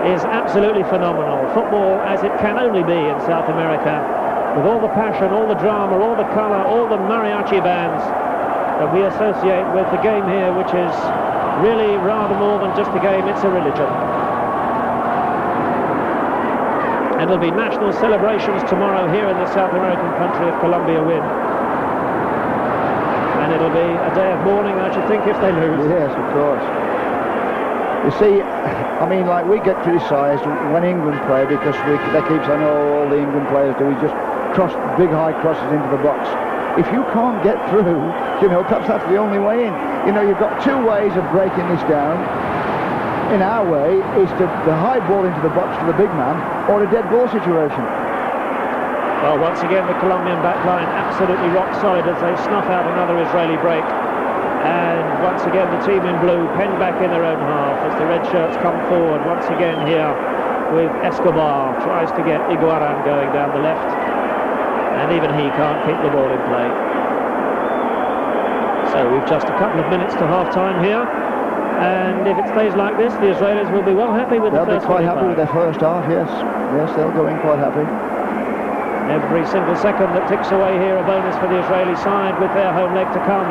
is absolutely phenomenal. Football as it can only be in South America, with all the passion, all the drama, all the colour, all the mariachi bands that we associate with the game here, which is really rather more than just a game, it's a religion. And there'll be national celebrations tomorrow here in the South American country if Colombia win. And it'll be a day of mourning, I should think, if they lose. Yes, of course. You see, I mean, like, we get criticised when England play because they keep saying, oh, all the England players do is just cross big high crosses into the box. If you can't get through, you know, perhaps that's the only way in. You know, you've got two ways of breaking this down. In our way, is the high ball into the box to the big man, or a dead ball situation. Well, once again, the Colombian back line absolutely rock solid as they snuff out another Israeli break. And once again, the team in blue penned back in their own half as the red shirts come forward once again here with Escobar. Tries to get Iguaran going down the left. And even he can't keep the ball in play. So we've just a couple of minutes to half-time here. And if it stays like this, the Israelis will be well happy with the first 45. They'll be quite happy with their first half, yes. Yes, they'll go in quite happy. Every single second that ticks away here a bonus for the Israeli side with their home leg to come.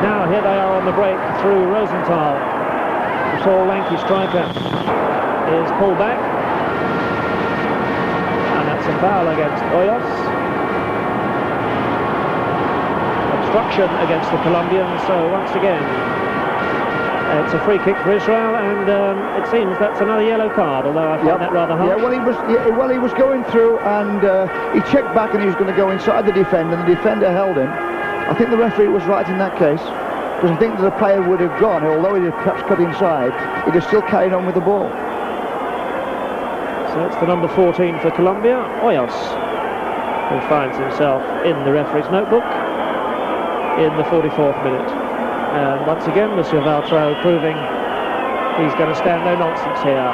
Now here they are on the break through Rosenthal. The tall, lanky striker is pulled back. And that's a foul against Hoyos. Obstruction against the Colombians, so once again it's a free kick for Israel, and it seems that's another yellow card, although I find that rather harsh. Yeah, well, he was going through, and he checked back and he was going to go inside the defender, and the defender held him. I think the referee was right in that case, because I think that the player would have gone, although he had perhaps cut inside, he'd have still carried on with the ball. So it's the number 14 for Colombia, Hoyos, who finds himself in the referee's notebook in the 44th minute. And once again, Monsieur Valtrau proving he's going to stand no nonsense here.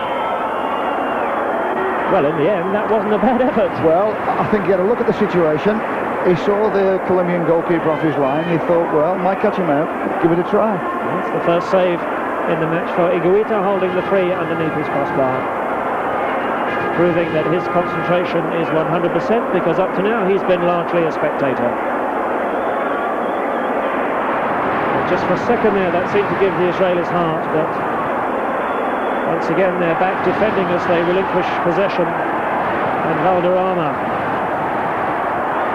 Well, in the end, that wasn't a bad effort. Well, I think he had a look at the situation. He saw the Colombian goalkeeper off his line. He thought, well, might catch him out. Give it a try. That's the first save in the match for Higuita, holding the free underneath his crossbar. Proving that his concentration is 100%, because up to now he's been largely a spectator. Just for a second there, that seemed to give the Israelis heart, but once again they're back defending as they relinquish possession. And Valderrama,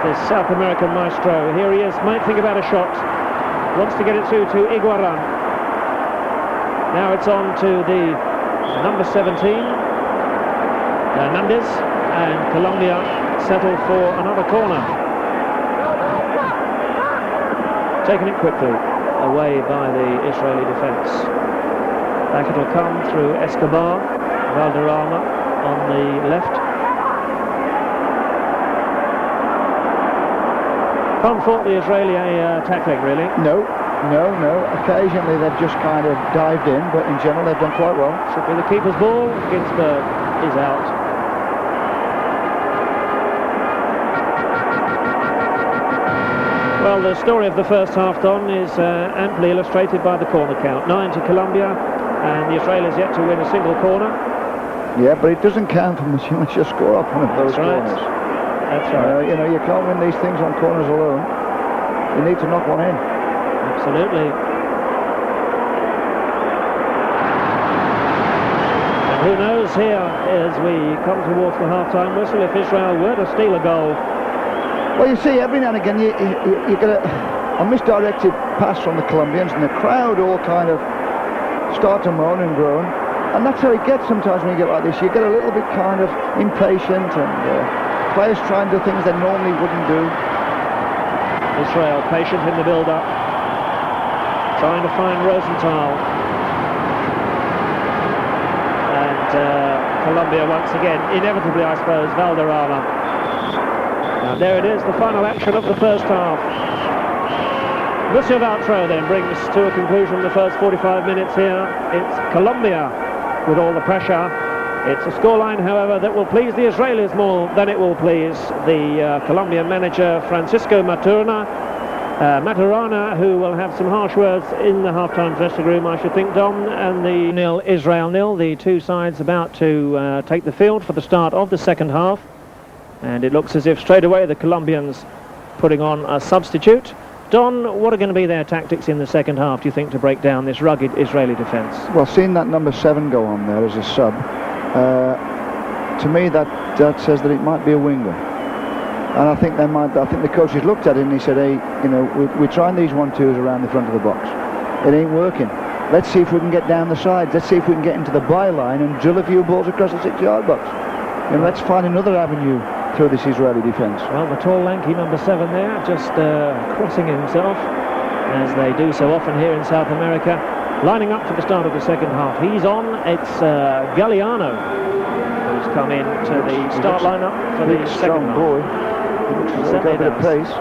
the South American maestro, here he is, might think about a shot, wants to get it through to Iguaran. Now it's on to the number 17, Hernandez, and Colombia settle for another corner. Taking it quickly away by the Israeli defence. Back it'll come through Escobar, Valderrama on the left. Can't fault the Israeli tackling, really. No. Occasionally they've just kind of dived in, but in general they've done quite well. Should be the keeper's ball. Ginsberg is out. Well, the story of the first half, Don, is amply illustrated by the corner count. 9 to Colombia, and the Israelis yet to win a single corner. Yeah, but it doesn't count unless you score up one of those corners. That's right. You know, you can't win these things on corners alone. You need to knock one in. Absolutely. And who knows here, as we come towards the half-time whistle, if Israel were to steal a goal. Well, you see, every now and again you get a misdirected pass from the Colombians, and the crowd all kind of start to moan and groan. And that's how it gets sometimes when you get like this. You get a little bit kind of impatient, and players try and do things they normally wouldn't do. Israel patient in the build-up, trying to find Rosenthal. And Colombia once again, inevitably I suppose, Valderrama. And there it is, the final action of the first half. Monsieur Valtrau then brings to a conclusion the first 45 minutes here. It's Colombia with all the pressure, It's a scoreline, however, that will please the Israelis more than it will please the Colombian manager, Francisco Maturana, who will have some harsh words in the half-time dressing room, I should think, Dom. And the nil, Israel nil, the two sides about to take the field for the start of the second half. And it looks as if straight away the Colombians putting on a substitute. Don, what are going to be their tactics in the second half, do you think, to break down this rugged Israeli defence? Well, seeing that number 7 go on there as a sub, to me that says that it might be a winger. And I think the coaches looked at it and he said, hey, you know, we're trying these 1-2s around the front of the box. It ain't working. Let's see if we can get down the sides. Let's see if we can get into the byline and drill a few balls across the 6-yard box. And let's find another avenue through this Israeli defence. Well, the tall, lanky number 7 there, just crossing himself, as they do so often here in South America, lining up for the start of the second half. He's on. It's Galliano who's come in to the start lineup for the second half. Boy. He's got a bit of pace.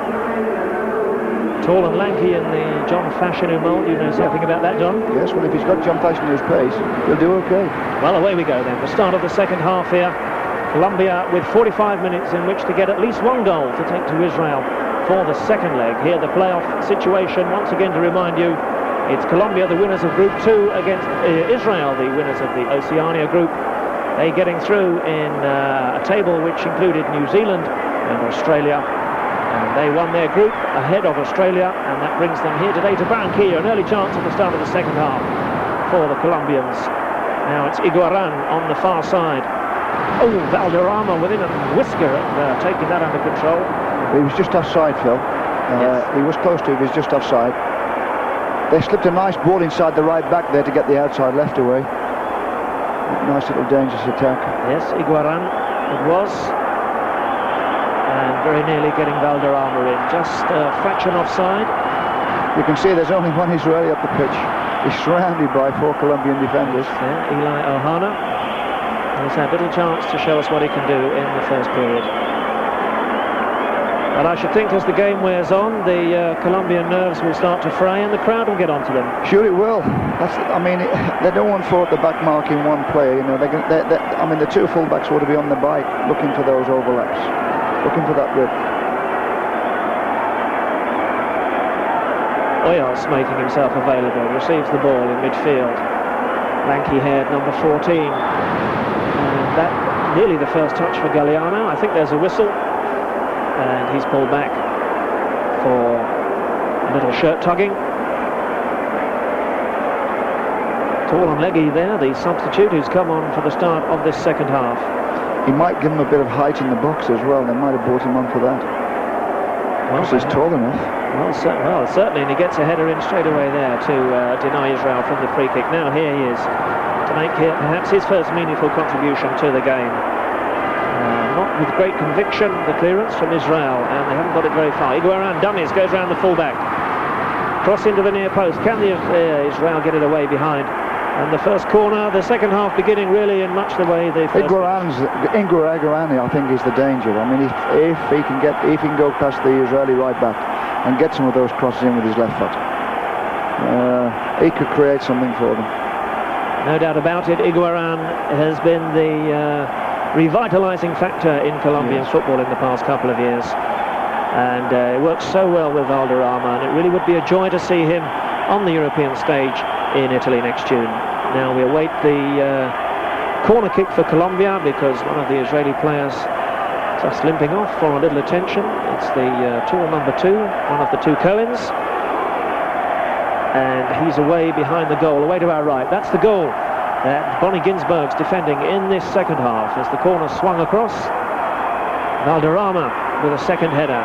Tall and lanky in the John Fashanu mould. You know something about that, John? Yes, well, if he's got John Fashanu's pace, he'll do okay. Well, away we go then. The start of the second half here. Colombia with 45 minutes in which to get at least one goal to take to Israel for the second leg. Here the playoff situation, once again to remind you, it's Colombia, the winners of Group 2, against Israel, the winners of the Oceania Group. They getting through in a table which included New Zealand and Australia. And they won their group ahead of Australia, and that brings them here today to Barranquilla. An early chance at the start of the second half for the Colombians. Now it's Iguaran on the far side. Oh, Valderrama within a whisker of taking that under control. He was just offside, Phil. Yes. He was close to it, he was just offside. They slipped a nice ball inside the right back there to get the outside left away. Nice little dangerous attack. Yes, Iguaran it was. And very nearly getting Valderrama in. Just a fraction offside. You can see there's only one Israeli up the pitch. He's surrounded by 4 Colombian defenders. Yeah, Eli Ohana. He's had little chance to show us what he can do in the first period. But I should think as the game wears on, the Colombian nerves will start to fray and the crowd will get onto them. Sure it will. They don't want 4 at the back marking one player. You know, the 2 fullbacks ought to be on the bike, looking for those overlaps, looking for that width. Oyos making himself available, receives the ball in midfield. Lanky-haired number 14. And that nearly the first touch for Galliano. I think there's a whistle. And he's pulled back for a little shirt tugging. Tall and leggy there, the substitute who's come on for the start of this second half. He might give him a bit of height in the box as well. They might have brought him on for that. Well, he's tall enough. Well, certainly, and he gets a header in straight away there to deny Israel from the free kick. Now here he is to make here perhaps his first meaningful contribution to the game. Not with great conviction, the clearance from Israel, and they haven't got it very far. Iguaran dummies, goes round the fullback. Cross into the near post. Can the Israel get it away behind? And the first corner, the second half beginning really in much the way they first... Iguaran, I think, is the danger. I mean, if he can go past the Israeli right back and get some of those crosses in with his left foot, he could create something for them. No doubt about it. Iguaran has been the revitalising factor in Colombian football in the past couple of years, and it works so well with Valderrama, and it really would be a joy to see him on the European stage in Italy next June. Now we await the corner kick for Colombia, because one of the Israeli players just limping off for a little attention. It's the tall number 2, one of the 2 Cohens, and he's away behind the goal, away to our right. That's the goal that Bonnie Ginsberg's defending in this second half as the corner swung across. Valderrama with a second header,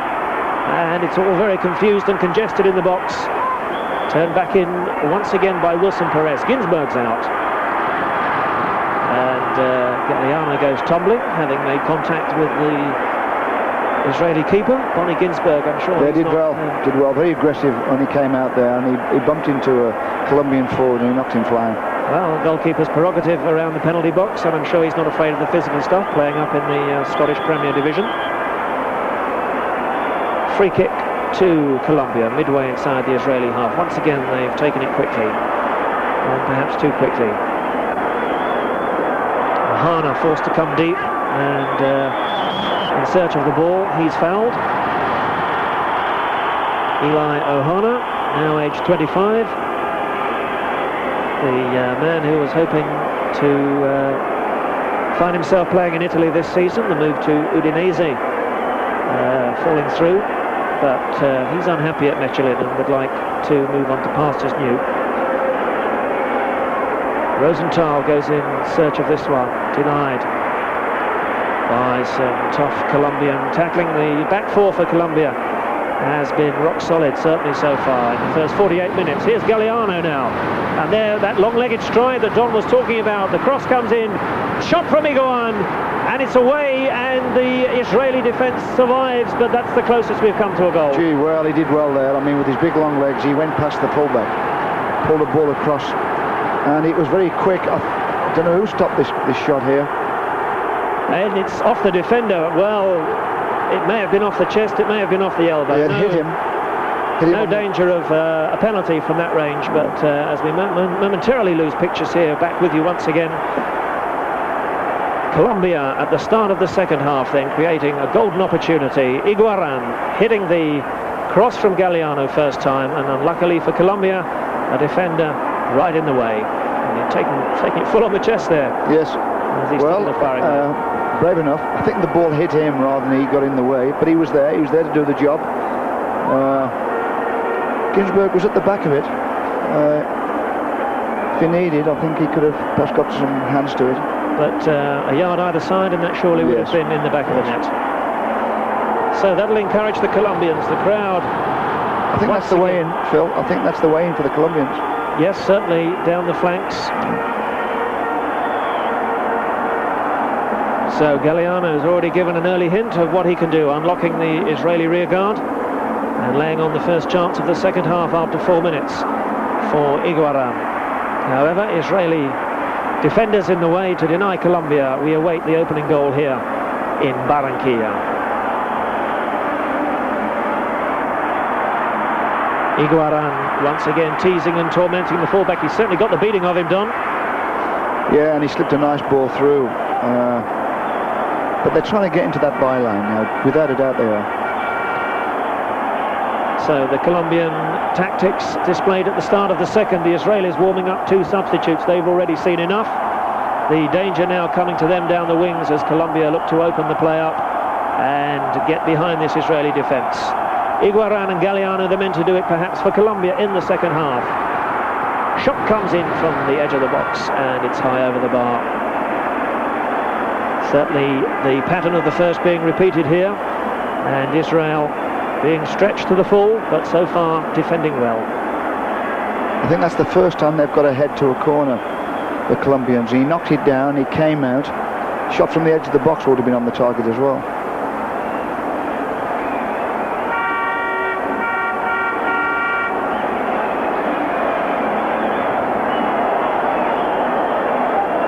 and it's all very confused and congested in the box. Turned back in once again by Wilson Perez. Ginsberg's out, and Galliano goes tumbling, having made contact with the Israeli keeper. Bonnie Ginsberg, I'm sure. They did well, very aggressive when he came out there, and he bumped into a Colombian forward and he knocked him flying. Well, goalkeeper's prerogative around the penalty box, and I'm sure he's not afraid of the physical stuff, playing up in the Scottish Premier Division. Free kick to Colombia, midway inside the Israeli half. Once again, they've taken it quickly, and perhaps too quickly. Ohana forced to come deep and in search of the ball. He's fouled. Eli Ohana, now aged 25. The man who was hoping to find himself playing in Italy this season, the move to Udinese falling through, but he's unhappy at Mechelen and would like to move on to pastures new. Rosenthal goes in search of this one, denied by some tough Colombian tackling. The back four for Colombia has been rock solid, certainly so far in the first 48 minutes. Here's Galliano now, and there, that long-legged stride that Don was talking about. The cross comes in, shot from Iguaran, and it's away, and the Israeli defence survives, but that's the closest we've come to a goal. Gee, well, he did well there. I mean, with his big long legs, he went past the fullback, pulled the ball across, and it was very quick. I don't know who stopped this shot here. And it's off the defender. Well, it may have been off the chest, it may have been off the elbow. It hit him. No danger of a penalty from that range, but as we momentarily lose pictures here, back with you once again. Colombia at the start of the second half then creating a golden opportunity. Iguaran hitting the cross from Galliano first time, and unluckily for Colombia, a defender right in the way. And taking it full on the chest there. Yes. Well, brave enough. I think the ball hit him rather than he got in the way, but he was there to do the job. Ginsberg was at the back of it. If he needed, I think he could have perhaps got some hands to it. But a yard either side, and that surely would have been in the back of the net. So that'll encourage the Colombians, the crowd. I think that's the way in, Phil. I think that's the way in for the Colombians. Yes, certainly down the flanks. So Galliano has already given an early hint of what he can do, unlocking the Israeli rearguard and laying on the first chance of the second half after 4 minutes for Iguaran. However, Israeli defenders in the way to deny Colombia. We await the opening goal here in Barranquilla. Iguaran once again teasing and tormenting the fullback. He's certainly got the beating of him, Don. Yeah, and he slipped a nice ball through. But they're trying to get into that byline now. Without a doubt they are. So the Colombian tactics displayed at the start of the second. The Israelis warming up 2 substitutes. They've already seen enough. The danger now coming to them down the wings as Colombia look to open the play up and get behind this Israeli defence. Iguaran and Galliano, the men to do it perhaps for Colombia in the second half. Shot comes in from the edge of the box and it's high over the bar. Certainly the pattern of the first being repeated here, and Israel being stretched to the full, but so far defending well. I think that's the first time they've got a head to a corner, the Colombians. He knocked it down, he came out, shot from the edge of the box would have been on the target as well.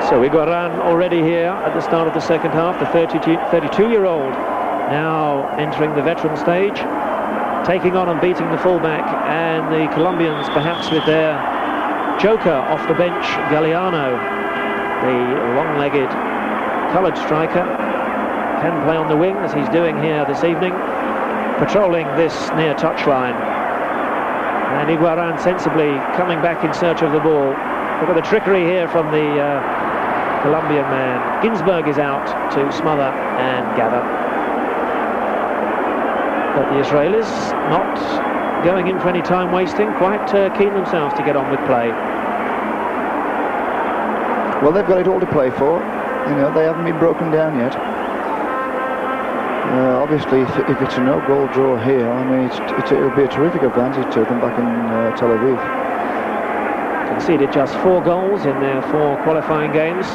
So Iguaran already here at the start of the second half, the 32-year-old now entering the veteran stage, taking on and beating the fullback, and the Colombians perhaps with their joker off the bench, Galliano, the long-legged coloured striker, can play on the wing as he's doing here this evening, patrolling this near touchline. And Iguaran sensibly coming back in search of the ball. Look at the trickery here from the Colombian man. Ginsberg is out to smother and gather. But the Israelis not going in for any time wasting, quite keen themselves to get on with play. Well, they've got it all to play for. You know, they haven't been broken down yet. Obviously, if it's a no-goal draw here, I mean, it'll be a terrific advantage to them back in Tel Aviv. Conceded just 4 goals in their 4 qualifying games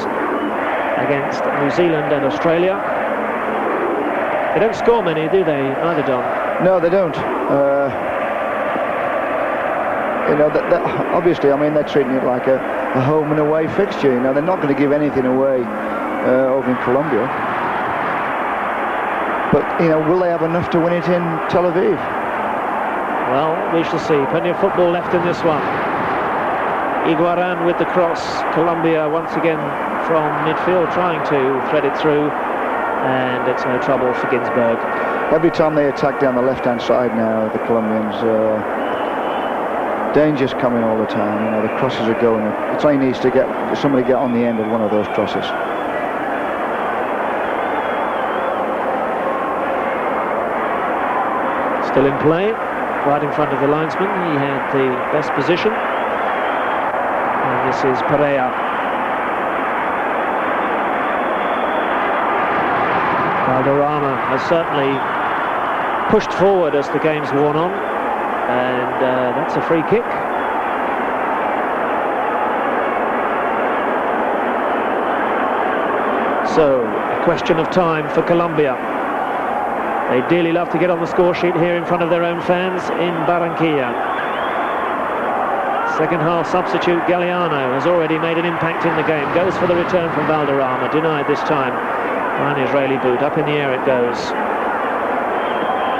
against New Zealand and Australia. They don't score many, do they, either, Don? No, they don't. You know, obviously, I mean, they're treating it like a home and away fixture. You know, they're not going to give anything away over in Colombia. But, you know, will they have enough to win it in Tel Aviv? Well, we shall see. Plenty of football left in this one. Iguaran with the cross. Colombia once again from midfield, trying to thread it through, and it's no trouble for Ginsberg. Every time they attack down the left-hand side now, the Colombians, danger's coming all the time. You know, the crosses are going. It only needs to get somebody get on the end of one of those crosses. Still in play, right in front of the linesman. He had the best position. And this is Perea. Valderrama has certainly pushed forward as the game's worn on. And that's a free kick. So, a question of time for Colombia. They dearly love to get on the score sheet here in front of their own fans in Barranquilla. Second half substitute Galeano has already made an impact in the game. Goes for the return from Valderrama, denied this time by an Israeli boot. Up in the air it goes.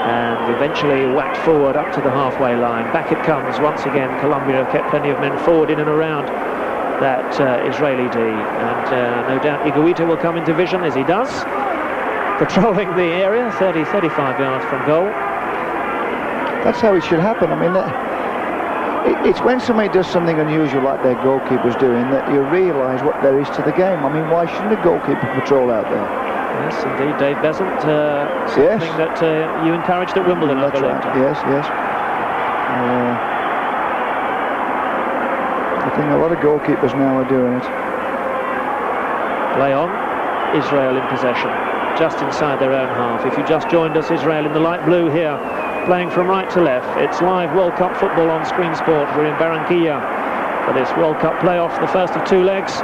And eventually whacked forward up to the halfway line. Back it comes once again. Colombia have kept plenty of men forward in and around that Israeli D. And no doubt Higuita will come into vision, as he does, patrolling the area, 30-35 yards from goal. That's how it should happen. I mean, it's when somebody does something unusual like their goalkeeper's doing that you realise what there is to the game. I mean, why shouldn't a goalkeeper patrol out there? Yes, indeed, Dave Besant, something that you encouraged at Wimbledon, I believe. Right. Yes, yes. I think a lot of goalkeepers now are doing it. Play on, Israel in possession, just inside their own half. If you just joined us, Israel in the light blue here, playing from right to left. It's live World Cup football on Screen Sport. We're in Barranquilla for this World Cup playoff, the first of two legs.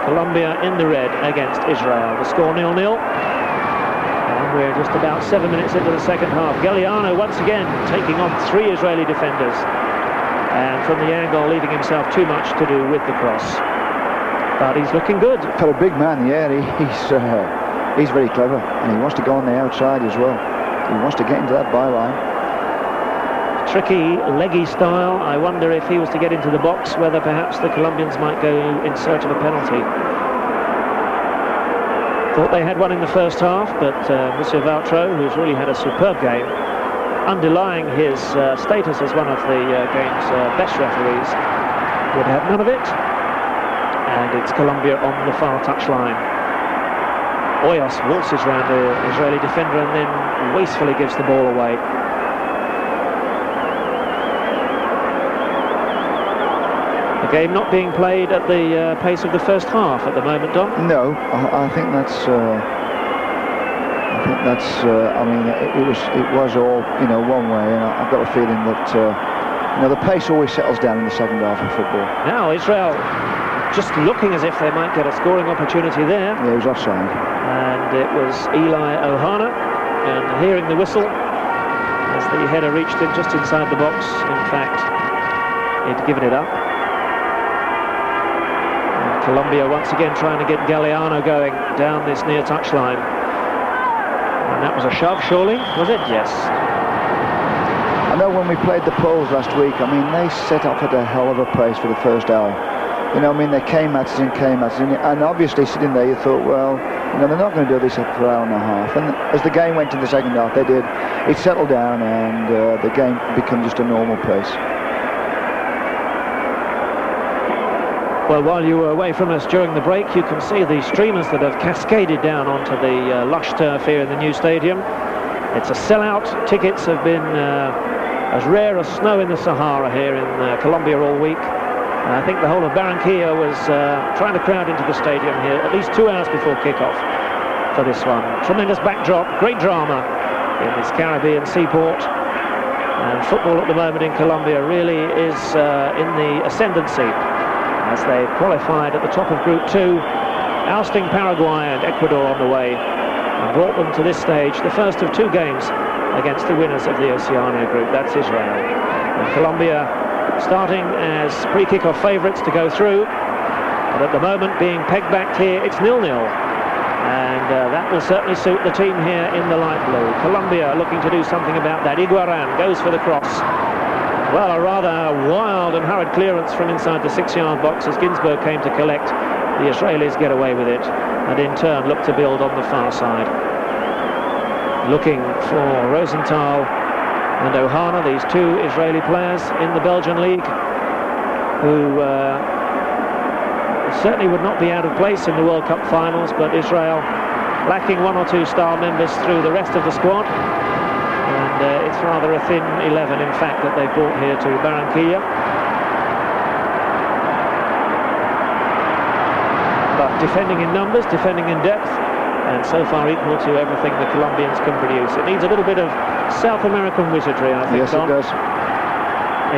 Colombia in the red against Israel. The score 0-0. And we're just about 7 minutes into the second half. Galeano once again taking on three Israeli defenders. And from the angle, leaving himself too much to do with the cross. But he's looking good. For a big man, yeah, he's very clever. And he wants to go on the outside as well. He wants to get into that byline. Tricky, leggy style. I wonder if he was to get into the box, whether perhaps the Colombians might go in search of a penalty. Thought they had one in the first half, but Monsieur Valtro, who's really had a superb game, underlying his status as one of the game's best referees, would have none of it. And it's Colombia on the far touchline. Hoyos waltzes round the Israeli defender and then wastefully gives the ball away. The game not being played at the pace of the first half at the moment, Don? No, I think that's. I mean, it was all, you know, one way, and I've got a feeling that you know, the pace always settles down in the second half of football. Now Israel just looking as if they might get a scoring opportunity there. Yeah, he was offside. And it was Eli Ohana, and hearing the whistle as the header reached him just inside the box. In fact, he'd given it up. And Colombia once again trying to get Galeano going down this near touchline. And that was a shove, surely, was it? Yes. I know when we played the Poles last week, I mean, they set off at a hell of a pace for the first hour. You know, I mean, they came at us, and obviously sitting there you thought, well, you know, they're not going to do this for an hour and a half. And as the game went in the second half, they did. It settled down, and the game became just a normal pace. Well, while you were away from us during the break, you can see the streamers that have cascaded down onto the lush turf here in the new stadium. It's a sellout. Tickets have been as rare as snow in the Sahara here in Colombia all week. I think the whole of Barranquilla was trying to crowd into the stadium here at least 2 hours before kickoff for this one. Tremendous backdrop, great drama in this Caribbean seaport. And football at the moment in Colombia really is in the ascendancy as they qualified at the top of Group 2, ousting Paraguay and Ecuador on the way, and brought them to this stage, the first of two games against the winners of the Oceania Group. That's Israel. And Colombia starting as pre-kickoff favourites to go through, but at the moment being pegged back here, it's 0-0, and that will certainly suit the team here in the light blue. Colombia looking to do something about that. Iguaran goes for the cross. Well, a rather wild and hurried clearance from inside the 6-yard box as Ginsberg came to collect, the Israelis get away with it, and in turn look to build on the far side. Looking for Rosenthal and Ohana, these two Israeli players in the Belgian league, who certainly would not be out of place in the World Cup finals, but Israel lacking one or two star members through the rest of the squad, and it's rather a thin 11 in fact that they've brought here to Barranquilla. But defending in numbers, defending in depth, and so far equal to everything the Colombians can produce. It needs a little bit of South American wizardry, I think. Yes, Tom. it does.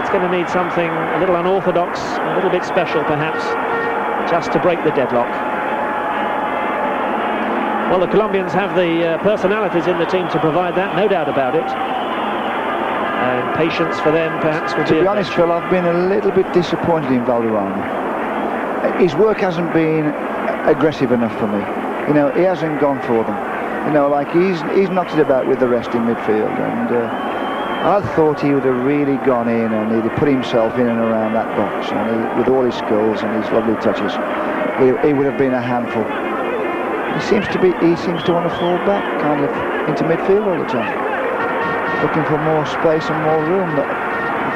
It's going to need something a little unorthodox, a little bit special perhaps, just to break the deadlock. Well, the Colombians have the personalities in the team to provide that, no doubt about it. And patience for them perhaps will be... To be honest, Phil, I've been a little bit disappointed in Valderrama. His work hasn't been aggressive enough for me. You know, he hasn't gone for them. You know, like he's knocked it about with the rest in midfield, and I thought he would have really gone in and he'd have put himself in and around that box, and with all his skills and his lovely touches, he would have been a handful. He seems to want to fall back kind of into midfield all the time, looking for more space and more room. That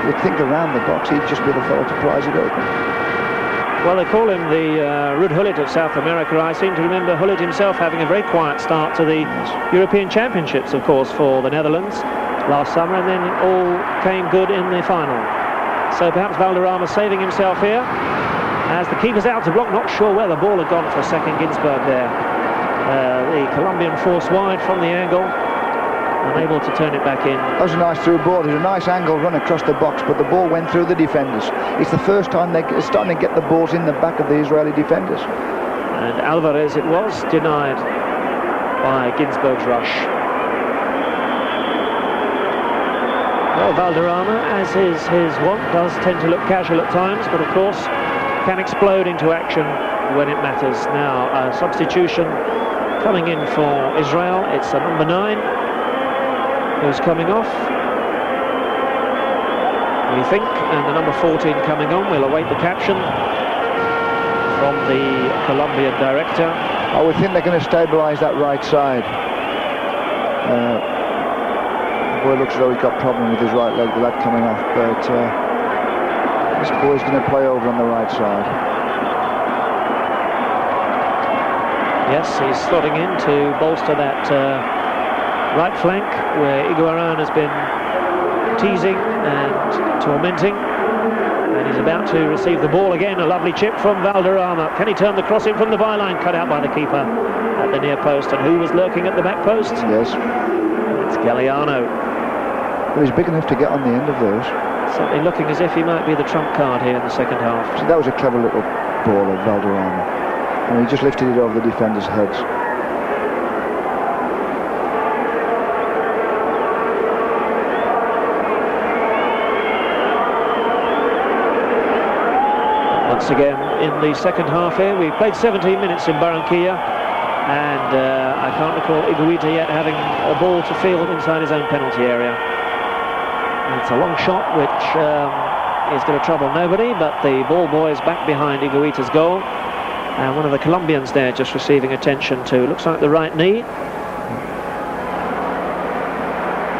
if you'd think around the box, he'd just be the fellow to prize it open. Well, they call him the Ruud Gullit of South America. I seem to remember Gullit himself having a very quiet start to the European Championships, of course, for the Netherlands last summer, and then it all came good in the final. So perhaps Valderrama saving himself here, as the keeper's out to block. Not sure where the ball had gone for a second. Ginsberg there. The Colombian force wide from the angle, unable to turn it back in. That was a nice through ball. It was a nice angle run across the box, but the ball went through the defenders. It's the first time they're starting to get the balls in the back of the Israeli defenders. And Alvarez it was, denied by Ginsberg's rush. Well, Valderrama, as is his wont, does tend to look casual at times, but of course can explode into action when it matters. Now, a substitution coming in for Israel. It's a number 9 who's coming off, we think, and the number 14 coming on. We'll await the caption from the Colombian director. I would think they're going to stabilise that right side. The boy looks as though he's got a problem with his right leg with that coming off, but this boy's going to play over on the right side. Yes, he's slotting in to bolster that right flank, where Iguaran has been teasing and tormenting, and he's about to receive the ball again. A lovely chip from Valderrama. Can he turn the cross in from the byline? Cut out by the keeper at the near post. And who was lurking at the back post? Yes, it's Galliano. Well, he's big enough to get on the end of those. Certainly looking as if he might be the trump card here in the second half. So that was a clever little ball of Valderrama, and he just lifted it over the defenders' heads. Once again in the second half here. We've played 17 minutes in Barranquilla, and I can't recall Higuita yet having a ball to field inside his own penalty area. It's a long shot which is going to trouble nobody, but the ball boy is back behind Higuita's goal, and one of the Colombians there just receiving attention to, looks like the right knee,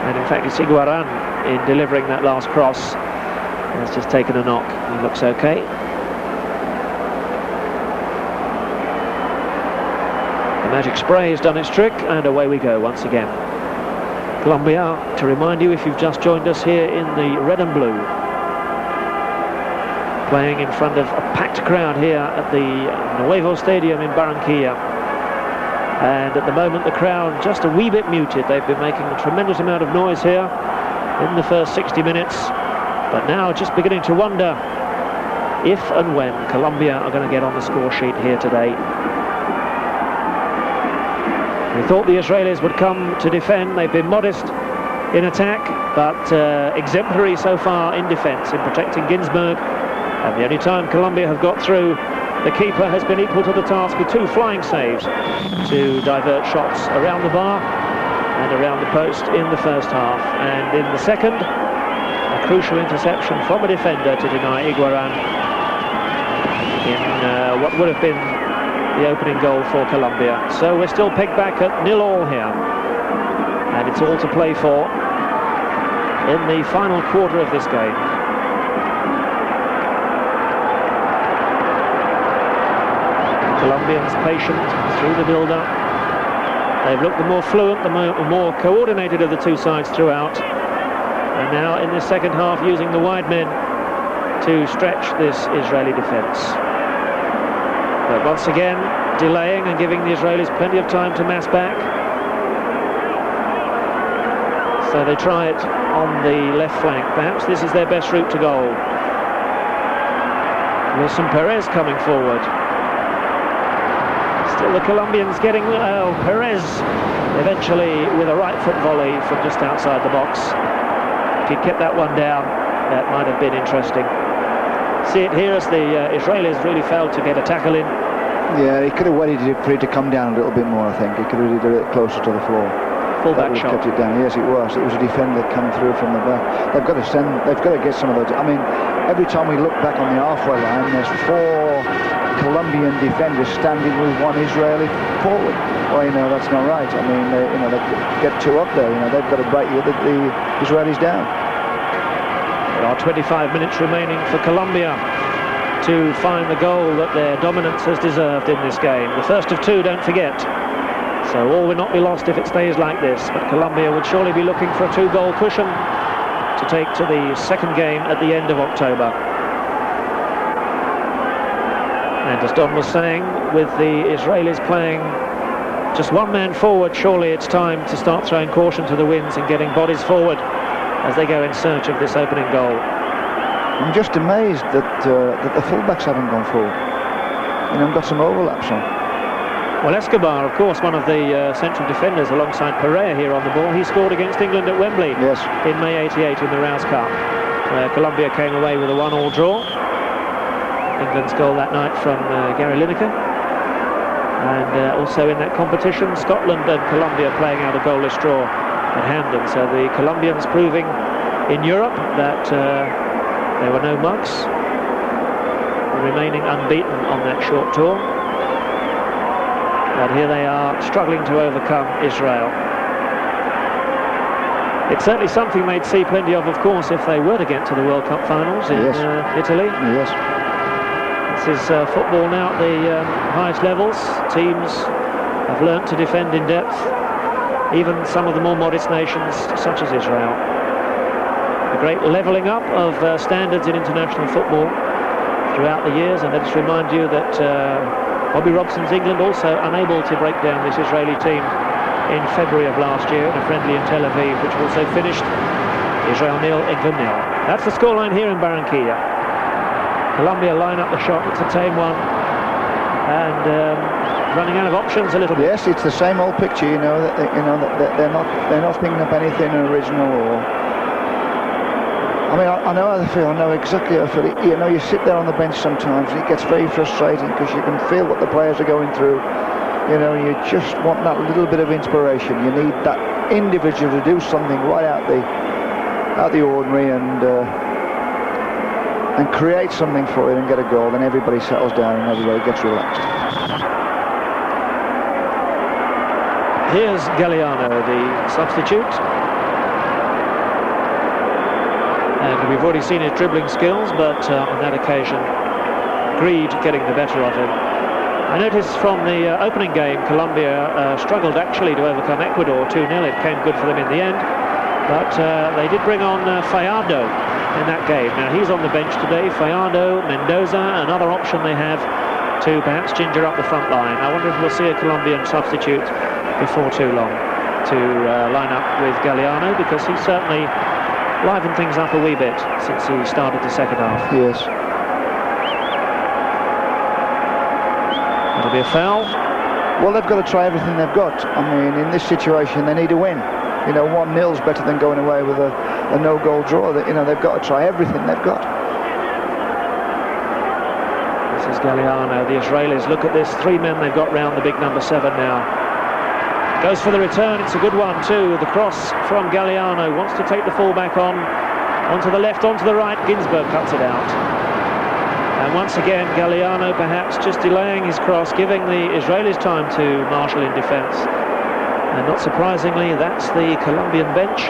and in fact it's Iguaran in delivering that last cross. Has just taken a knock. He looks okay. The magic spray has done its trick, and away we go once again. Colombia, to remind you if you've just joined us, here in the red and blue, playing in front of a packed crowd here at the Nuevo Stadium in Barranquilla. And at the moment the crowd just a wee bit muted. They've been making a tremendous amount of noise here in the first 60 minutes, but now just beginning to wonder if and when Colombia are going to get on the score sheet here today. We thought the Israelis would come to defend. They've been modest in attack, but exemplary so far in defence, in protecting Ginsberg. And the only time Colombia have got through, the keeper has been equal to the task with 2 flying saves to divert shots around the bar and around the post in the first half. And in the second, a crucial interception from a defender to deny Iguaran in what would have been the opening goal for Colombia. So we're still pegged back at 0-0 here, and it's all to play for in the final quarter of this game. Colombians patient through the build-up. They've looked the more fluent, the more coordinated of the two sides throughout. And now in this second half using the wide men to stretch this Israeli defence. But once again delaying and giving the Israelis plenty of time to mass back. So they try it on the left flank. Perhaps this is their best route to goal. Wilson Perez coming forward. Still the Colombians getting Perez eventually with a right foot volley from just outside the box. If he'd kept that one down, that might have been interesting. See it here as the Israelis really failed to get a tackle in. Yeah, he could have waited for it to come down a little bit more, I think. He could have did it closer to the floor. Full-back shot. Kept it down. Yes, it was. It was a defender coming through from the back. They've got to get some of those. I mean, every time we look back on the halfway line, there's 4 Colombian defenders standing with 1 Israeli forward. Well, that's not right. I mean, they get 2 up there. They've got to break the Israelis down. There are 25 minutes remaining for Colombia to find the goal that their dominance has deserved in this game. The first of 2, don't forget. So all will not be lost if it stays like this. But Colombia would surely be looking for a 2-goal cushion to take to the second game at the end of October. And as Don was saying, with the Israelis playing just 1 man forward, surely it's time to start throwing caution to the winds and getting bodies forward as they go in search of this opening goal. I'm just amazed that the fullbacks haven't gone forward. Got some overlaps on. Well, Escobar, of course, one of the central defenders alongside Pereira here on the ball. He scored against England at Wembley in May '88 in the Rouse Cup. Colombia came away with a 1-1 draw. England's goal that night from Gary Lineker. And also in that competition, Scotland and Colombia playing out a goalless draw at Hampden. So the Colombians proving in Europe that there were no mugs, remaining unbeaten on that short tour. But here they are struggling to overcome Israel. It's certainly something they'd see plenty of course, if they were to get to the World Cup finals in Italy. Yes. This is football now at the highest levels. Teams have learnt to defend in depth, even some of the more modest nations such as Israel. A great levelling up of standards in international football throughout the years, and let us remind you that Bobby Robson's England also unable to break down this Israeli team in February of last year in a friendly in Tel Aviv, which also finished Israel 0, England 0. That's the scoreline here in Barranquilla. Colombia line up the shot. It's a tame one, and running out of options a little bit. Yes, it's the same old picture. They're not thinking up anything original. I mean, I know how they feel. I know exactly how they feel. You sit there on the bench sometimes, and it gets very frustrating because you can feel what the players are going through. You just want that little bit of inspiration. You need that individual to do something right out the ordinary and create something for it and get a goal. Then everybody settles down and everybody gets relaxed. Here's Galliano, the substitute. And we've already seen his dribbling skills, but on that occasion, greed getting the better of him. I noticed from the opening game, Colombia struggled actually to overcome Ecuador 2-0. It came good for them in the end, but they did bring on Fallardo in that game. Now he's on the bench today. Fallardo, Mendoza, another option they have to perhaps ginger up the front line. I wonder if we'll see a Colombian substitute before too long to line up with Galliano, because he certainly livened things up a wee bit since he started the second half. Yes. It'll be a foul. Well, they've got to try everything they've got. I mean, in this situation, they need to win. 1-0's better than going away with a no-goal draw. They've got to try everything they've got. This is Galliano. The Israelis, look at this. 3 men they've got round the big number 7 now. Goes for the return. It's a good one too. The cross from Galliano. Wants to take the fullback onto the left, onto the right. Ginsberg cuts it out. And once again, Galliano perhaps just delaying his cross, giving the Israelis time to marshal in defence. And not surprisingly, that's the Colombian bench.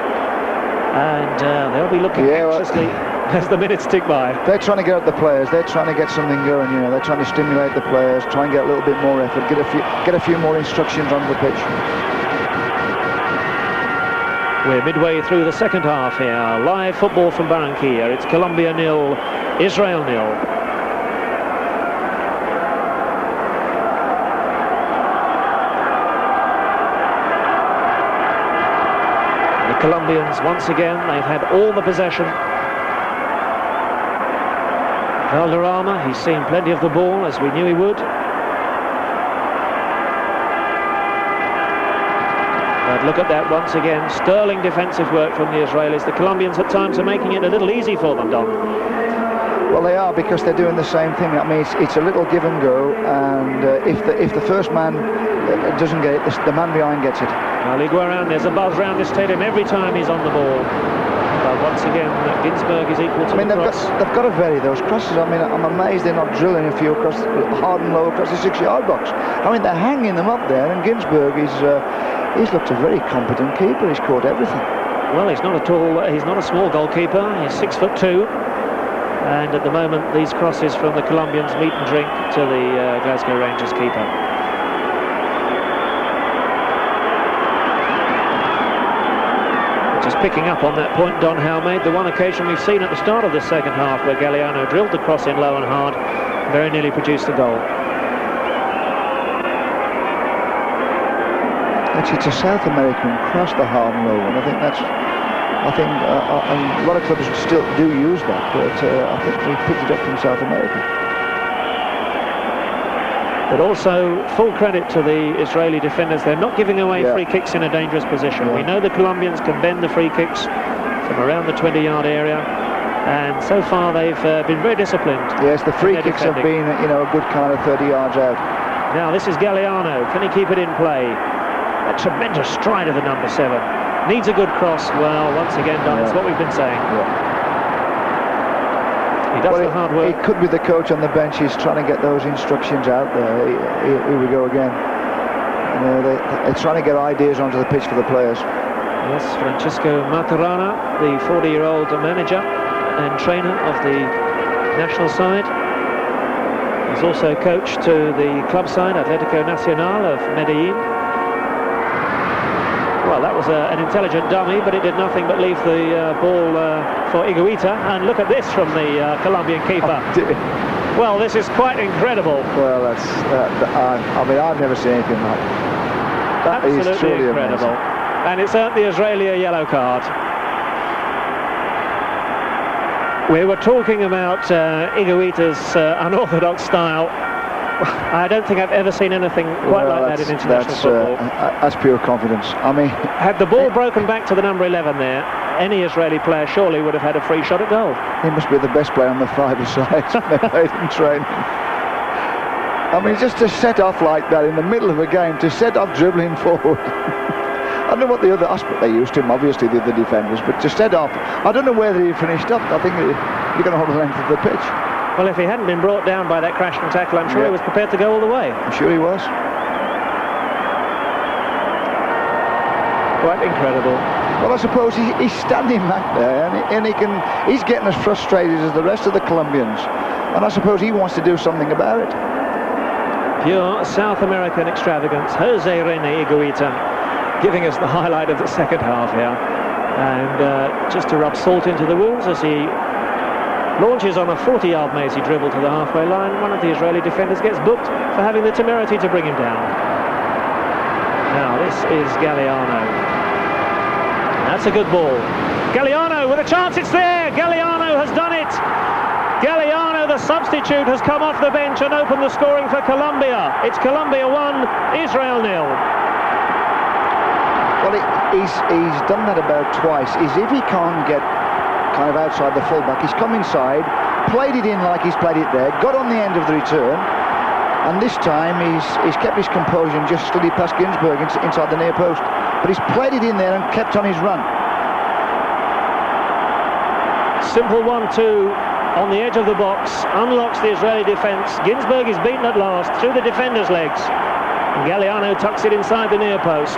And they'll be looking anxiously as the minutes tick by. They're trying to get at the players. They're trying to get something going. You know, they're trying to stimulate the players, try and get a little bit more effort, get a few more instructions on the pitch. We're midway through the second half here. Live football from Barranquilla. It's Colombia 0, Israel 0. Colombians, once again, they've had all the possession. Valderrama, he's seen plenty of the ball, as we knew he would. But look at that once again, sterling defensive work from the Israelis. The Colombians at times are making it a little easy for them, Don. Well, they are, because they're doing the same thing. I mean, it's a little give and go, and if the first man doesn't get it, the man behind gets it. Well, Iguaran, there's a buzz round the stadium every time he's on the ball. But once again, Ginsberg is equal to the cross. They've got to vary those crosses. I mean, I'm amazed they're not drilling a few across, hard and low across the 6-yard box. I mean, they're hanging them up there, and Ginsberg he's looked a very competent keeper. He's caught everything. Well, he's not a small goalkeeper. He's 6'2". And at the moment, these crosses from the Colombians meet and drink to the Glasgow Rangers keeper. Just picking up on that point Don Howe made, the one occasion we've seen at the start of the second half where Galliano drilled the cross in low and hard, very nearly produced the goal. Actually, it's a South American cross, the hard and low one. I think a lot of clubs still do use that, but I think we picked it up from South America. But also, full credit to the Israeli defenders. They're not giving away free kicks in a dangerous position. We know the Colombians can bend the free kicks from around the 20-yard area, and so far they've been very disciplined. Yes, the free kicks have been, a good kind of 30 yards out. Now this is Galliano. Can he keep it in play? A tremendous stride of the number 7. Needs a good cross. Well, once again, Don, it's what we've been saying. He does the hard work. It could be the coach on the bench. He's trying to get those instructions out there. Here we go again. They're trying to get ideas onto the pitch for the players. Yes, Francisco Maturana, the 40-year-old manager and trainer of the national side. He's also coach to the club side, Atlético Nacional of Medellin. Well, that was an intelligent dummy, but it did nothing but leave the ball for Higuita. And look at this from the Colombian keeper. Oh, well, this is quite incredible. Well, I mean, I've never seen anything like that. Absolutely is truly incredible. Amazing. And it's earned the Israeli a yellow card. We were talking about Higuita's unorthodox style. I don't think I've ever seen anything quite like that in international football. That's pure confidence. I mean, had the ball broken back to the number 11 there, any Israeli player surely would have had a free shot at goal. He must be the best player on the 5-a-side in training. I mean, just to set off like that in the middle of a game, to set off dribbling forward. I don't know what the other aspect they used him, obviously the other defenders, but to set off, I don't know whether he finished up. I think you're going to hold the length of the pitch. Well, if he hadn't been brought down by that crash and tackle, I'm sure he was prepared to go all the way. I'm sure he was. Quite incredible. Well, I suppose he's standing back there, and he's getting as frustrated as the rest of the Colombians, and I suppose he wants to do something about it. Pure South American extravagance. Jose René Higuita giving us the highlight of the second half here, and just to rub salt into the wounds as he launches on a 40-yard mazy dribble to the halfway line. One of the Israeli defenders gets booked for having the temerity to bring him down. Now this is Galliano. That's a good ball. Galliano with a chance, it's there! Galliano has done it! Galliano, the substitute, has come off the bench and opened the scoring for Colombia. It's Colombia 1, Israel 0. Well, he's done that about twice. Is if he can't get kind of outside the fullback, he's come inside, played it in like he's played it there, got on the end of the return, and this time he's kept his composure and just slid it past Ginsberg inside the near post. But he's played it in there and kept on his run. Simple 1-2 on the edge of the box, unlocks the Israeli defence. Ginsberg is beaten at last through the defender's legs. And Galliano tucks it inside the near post.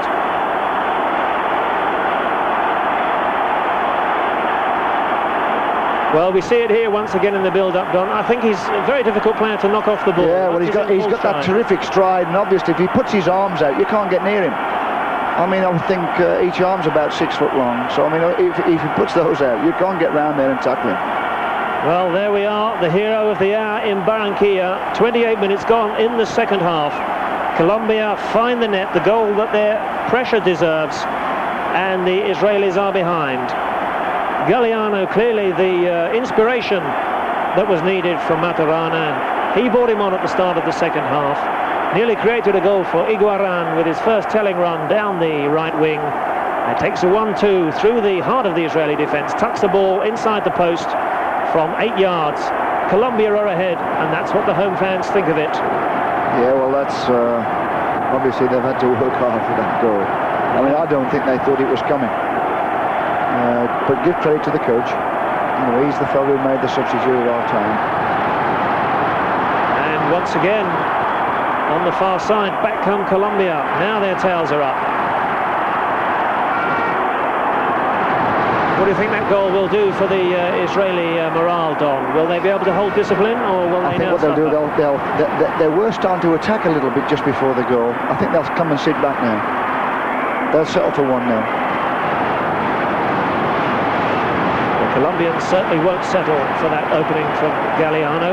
Well, we see it here once again in the build-up, Don. I think he's a very difficult player to knock off the ball. Yeah, well, he's got that terrific stride, and obviously if he puts his arms out, you can't get near him. I mean, I would think each arm's about 6 foot long, so I mean, if he puts those out, you can't get round there and tackle him. Well, there we are, the hero of the hour in Barranquilla. 28 minutes gone in the second half. Colombia find the net, the goal that their pressure deserves, and the Israelis are behind. Galliano, clearly the inspiration that was needed from Maturana. He brought him on at the start of the second half. Nearly created a goal for Iguaran with his first telling run down the right wing. It takes a 1-2 through the heart of the Israeli defence, tucks the ball inside the post from 8 yards. Colombia are ahead, and that's what the home fans think of it. Yeah, well, that's obviously they've had to work hard for that goal. I mean, I don't think they thought it was coming. But give credit to the coach. You know, he's the fellow who made the substitute at all time. And once again, on the far side, back come Colombia. Now their tails are up. What do you think that goal will do for the Israeli morale, Don? Will they be able to hold discipline, or will they now? I think what they'll do, they were starting to attack a little bit just before the goal. I think they'll come and sit back now. They'll settle for 1-0. Colombians certainly won't settle for that opening from Galliano.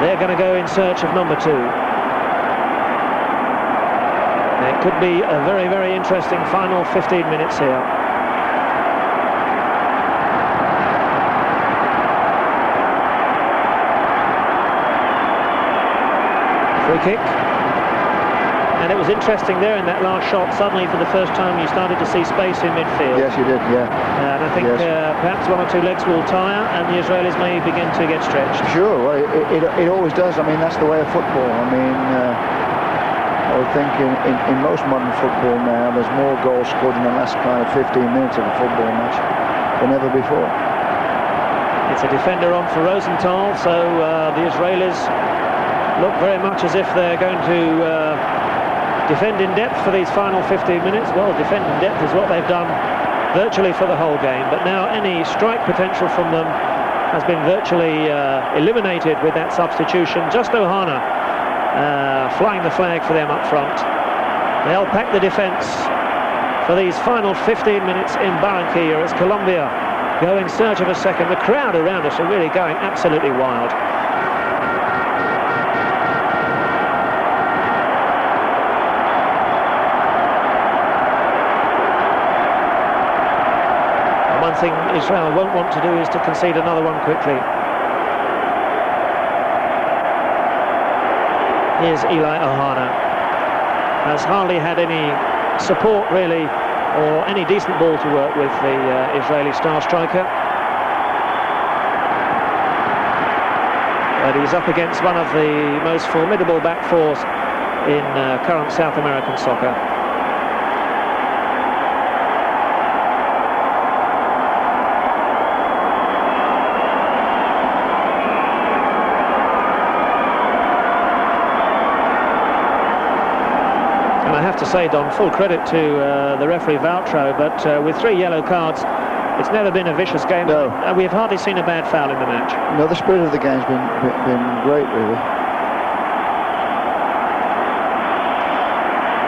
They're going to go in search of number 2. It could be a very, very interesting final 15 minutes here. Free kick. And it was interesting there in that last shot, suddenly for the first time you started to see space in midfield. Yes, you did, yeah. And I think perhaps 1 or 2 legs will tire and the Israelis may begin to get stretched. Sure, well, it always does. I mean, that's the way of football. I mean, I would think in most modern football now, there's more goals scored in the last kind of 15 minutes of a football match than ever before. It's a defender on for Rosenthal, so the Israelis look very much as if they're going to defend in depth for these final 15 minutes. Well, defend in depth is what they've done virtually for the whole game, but now any strike potential from them has been virtually eliminated with that substitution. Just Ohana flying the flag for them up front. They'll pack the defence for these final 15 minutes in Barranquilla as Colombia go in search of a second. The crowd around us are really going absolutely wild. One thing Israel won't want to do is to concede another one quickly. Here's Eli Ohana. Has hardly had any support really, or any decent ball to work with, the Israeli star striker. But he's up against one of the most formidable back fours in current South American soccer. I have to say, Don, full credit to the referee Valtro, but with 3 yellow cards, it's never been a vicious game. No. We have hardly seen a bad foul in the match. No, the spirit of the game's been great, really.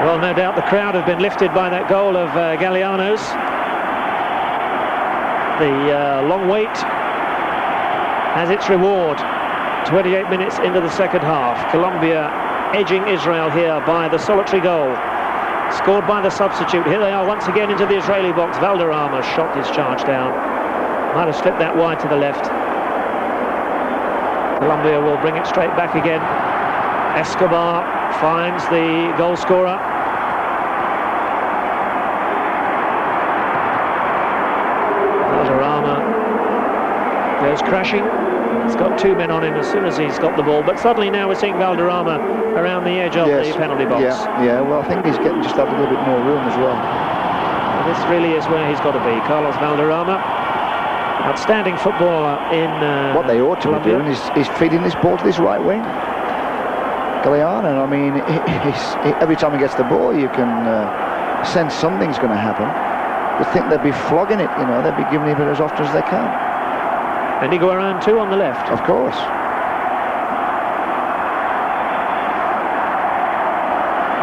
Well, no doubt the crowd have been lifted by that goal of Galliano's. The long wait has its reward. 28 minutes into the second half. Colombia edging Israel here by the solitary goal. Scored by the substitute. Here they are once again into the Israeli box. Valderrama shot his charge down. Might have slipped that wide to the left. Colombia will bring it straight back again. Escobar finds the goal scorer. Valderrama goes crashing. He's got 2 men on him as soon as he's got the ball, but suddenly now we're seeing Valderrama around the edge of the penalty box. Yeah, well, I think he's getting just a little bit more room as well. And this really is where he's got to be. Carlos Valderrama Outstanding footballer in what they ought to Colombia. be doing is feeding this ball to this right wing. Galeano, I mean, every time he gets the ball, you can sense something's going to happen. You'd think they'd be flogging it, you know, they'd be giving it as often as they can. And Iguaran too on the left. Of course.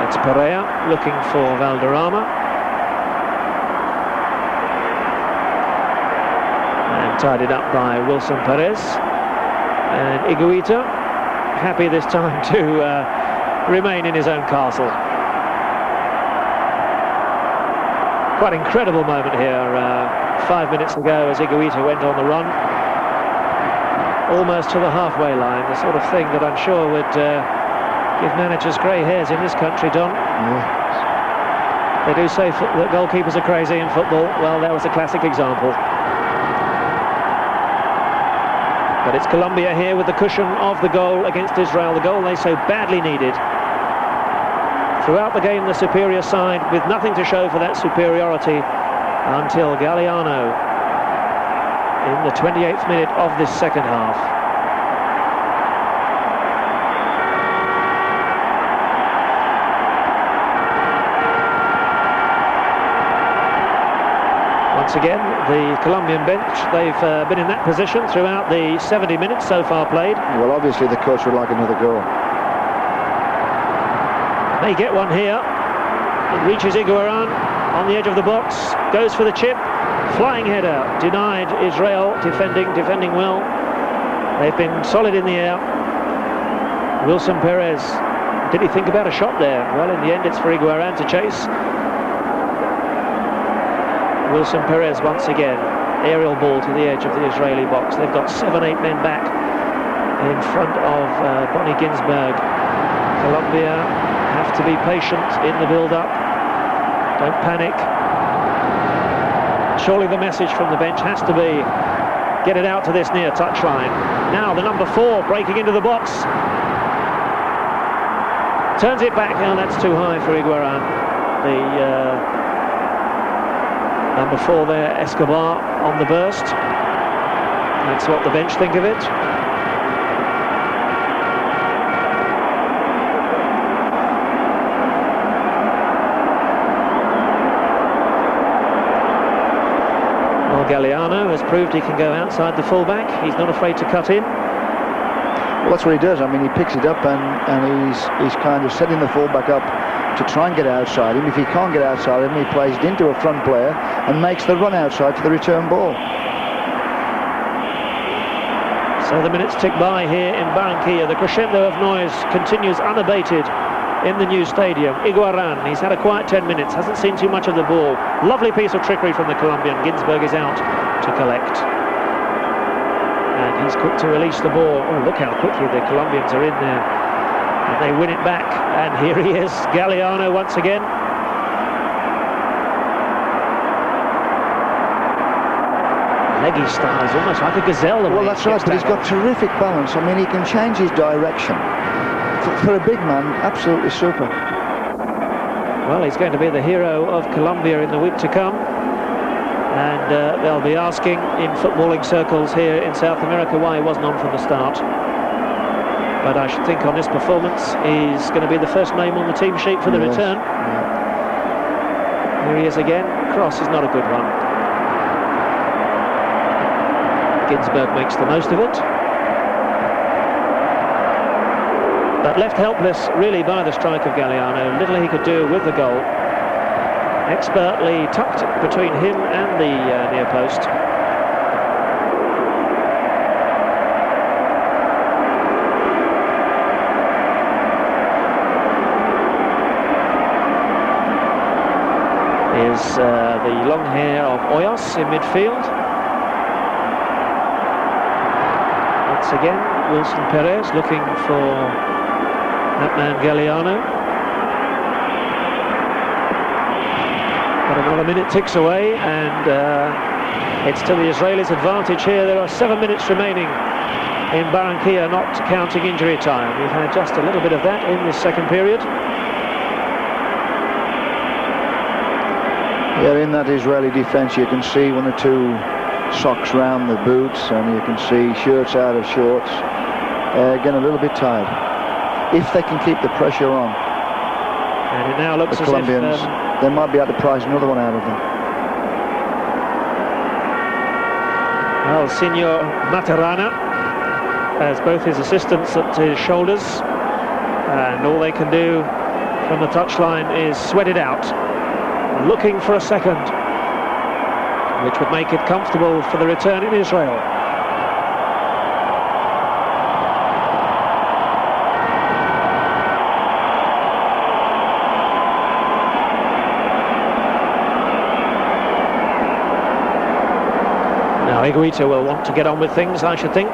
It's Perea looking for Valderrama. And tidied up by Wilson Perez. And Higuita, happy this time to remain in his own castle. Quite incredible moment here 5 minutes ago as Higuita went on the run. Almost to the halfway line, the sort of thing that I'm sure would give managers grey hairs in this country, Don. Yes. They do say that goalkeepers are crazy in football. Well, that was a classic example. But it's Colombia here with the cushion of the goal against Israel, the goal they so badly needed. Throughout the game, the superior side with nothing to show for that superiority until Galeano in the 28th minute of this second half. Once again, the Colombian bench, they've been in that position throughout the 70 minutes so far played. Well, obviously the coach would like another goal. May get one here. It reaches Iguaran on the edge of the box, goes for the chip, flying header, denied. Israel defending well. They've been solid in the air. Wilson Perez, did he think about a shot there? Well, in the end it's for Iguaran to chase. Wilson Perez once again, aerial ball to the edge of the Israeli box. They've got 7-8 men back in front of Bonnie Ginsberg. Colombia have to be patient in the build-up. Don't panic. Surely the message from the bench has to be, get it out to this near touchline. Now the number 4 breaking into the box. Turns it back, and that's too high for Iguaran. The number 4 there, Escobar, on the burst. That's what the bench think of it. Well, Galeano has proved he can go outside the fullback. He's not afraid to cut in. Well, that's what he does. I mean, he picks it up and he's kind of setting the fullback up to try and get outside him. If he can't get outside him, he plays it into a front player and makes the run outside for the return ball. So the minutes tick by here in Barranquilla. The crescendo of noise continues unabated in the new stadium. Iguaran, he's had a quiet 10 minutes, hasn't seen too much of the ball. Lovely piece of trickery from the Colombian. Ginsberg is out to collect. And he's quick to release the ball. Oh, look how quickly the Colombians are in there. And they win it back. And here he is, Galeano once again. Leggy styles, almost like a gazelle. Well, that's right, but he's got terrific balance. I mean, he can change his direction. For a big man, absolutely super. Well, he's going to be the hero of Colombia in the week to come. And they'll be asking in footballing circles here in South America why he wasn't on from the start. But I should think on this performance, he's going to be the first name on the team sheet for the return. Yeah. Here he is again. Cross is not a good one. Ginsberg makes the most of it. But left helpless, really, by the strike of Galeano. Little he could do with the goal. Expertly tucked between him and the near post. Is the long hair of Hoyos in midfield. Once again, Wilson Perez looking for that man Galeano. But another minute ticks away, and it's to the Israelis' advantage here. There are 7 minutes remaining in Barranquilla, not counting injury time. We've had just a little bit of that in this second period. Yeah, in that Israeli defence you can see one or two socks round the boots, and you can see shirts out of shorts. Getting a little bit tired. If they can keep the pressure on, and it now looks the as Colombians, if they might be able to prize another one out of them. well, Signor Materana has both his assistants at his shoulders, and all they can do from the touchline is sweat it out, looking for a second, which would make it comfortable for the return in Israel. Now Higuita will want to get on with things, I should think.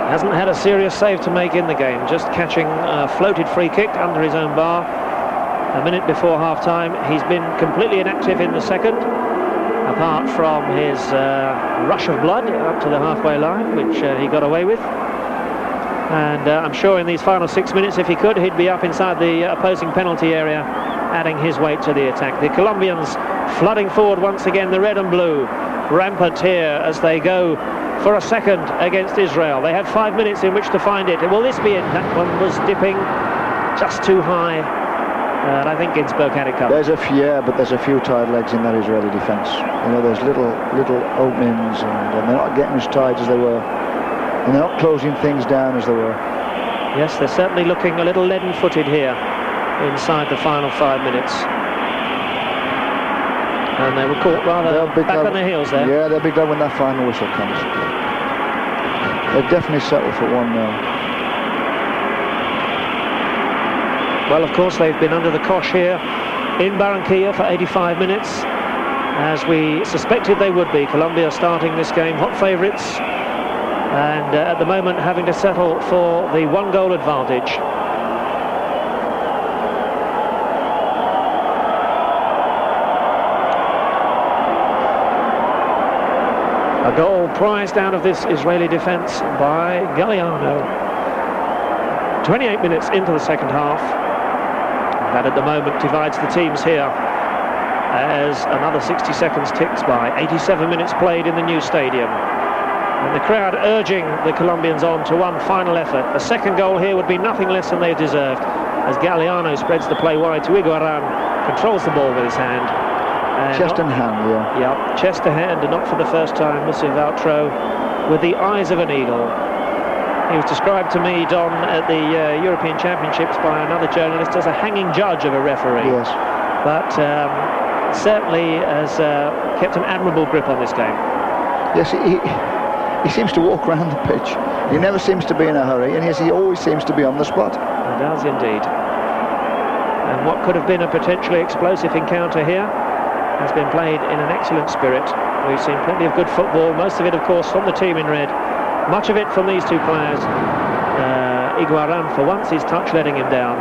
Hasn't had a serious save to make in the game, just catching a floated free kick under his own bar a minute before half-time. He's been completely inactive in the second, apart from his rush of blood up to the halfway line, which he got away with. And I'm sure in these final 6 minutes, if he could, he'd be up inside the opposing penalty area, adding his weight to the attack. The Colombians flooding forward once again, the red and blue, rampant here as they go for a second against Israel. They had 5 minutes in which to find it. Will this be it? That one was dipping just too high, and I think Ginsberg had it covered. There's a few tired legs in that Israeli defence. You know, there's little openings, and they're not getting as tight as they were, and they're not closing things down as they were. Yes, they're certainly looking a little leaden-footed here inside the final 5 minutes. And they were caught rather back on their heels there. Yeah, they'll be glad when that final whistle comes. They've definitely settled for 1-0. Well, of course, they've been under the cosh here in Barranquilla for 85 minutes, as we suspected they would be. Colombia starting this game hot favourites, and at the moment having to settle for the 1-goal advantage. A goal prized out of this Israeli defence by Galliano. 28 minutes into the second half. That at the moment divides the teams here as another 60 seconds ticks by. 87 minutes played in the new stadium. And the crowd urging the Colombians on to one final effort. A second goal here would be nothing less than they deserved, as Galliano spreads the play wide to Iguaran, controls the ball with his hand. Chest and hand, yeah. Yeah, chest to hand, and not for the first time, Monsieur Valtro with the eyes of an eagle. He was described to me, Don, at the European Championships by another journalist as a hanging judge of a referee. Yes. But certainly has kept an admirable grip on this game. Yes, he seems to walk around the pitch. He never seems to be in a hurry, and yes, he always seems to be on the spot. He does indeed. And what could have been a potentially explosive encounter here has been played in an excellent spirit. We've seen plenty of good football, most of it, of course, from the team in red. Much of it from these two players. Iguaran, for once, his touch letting him down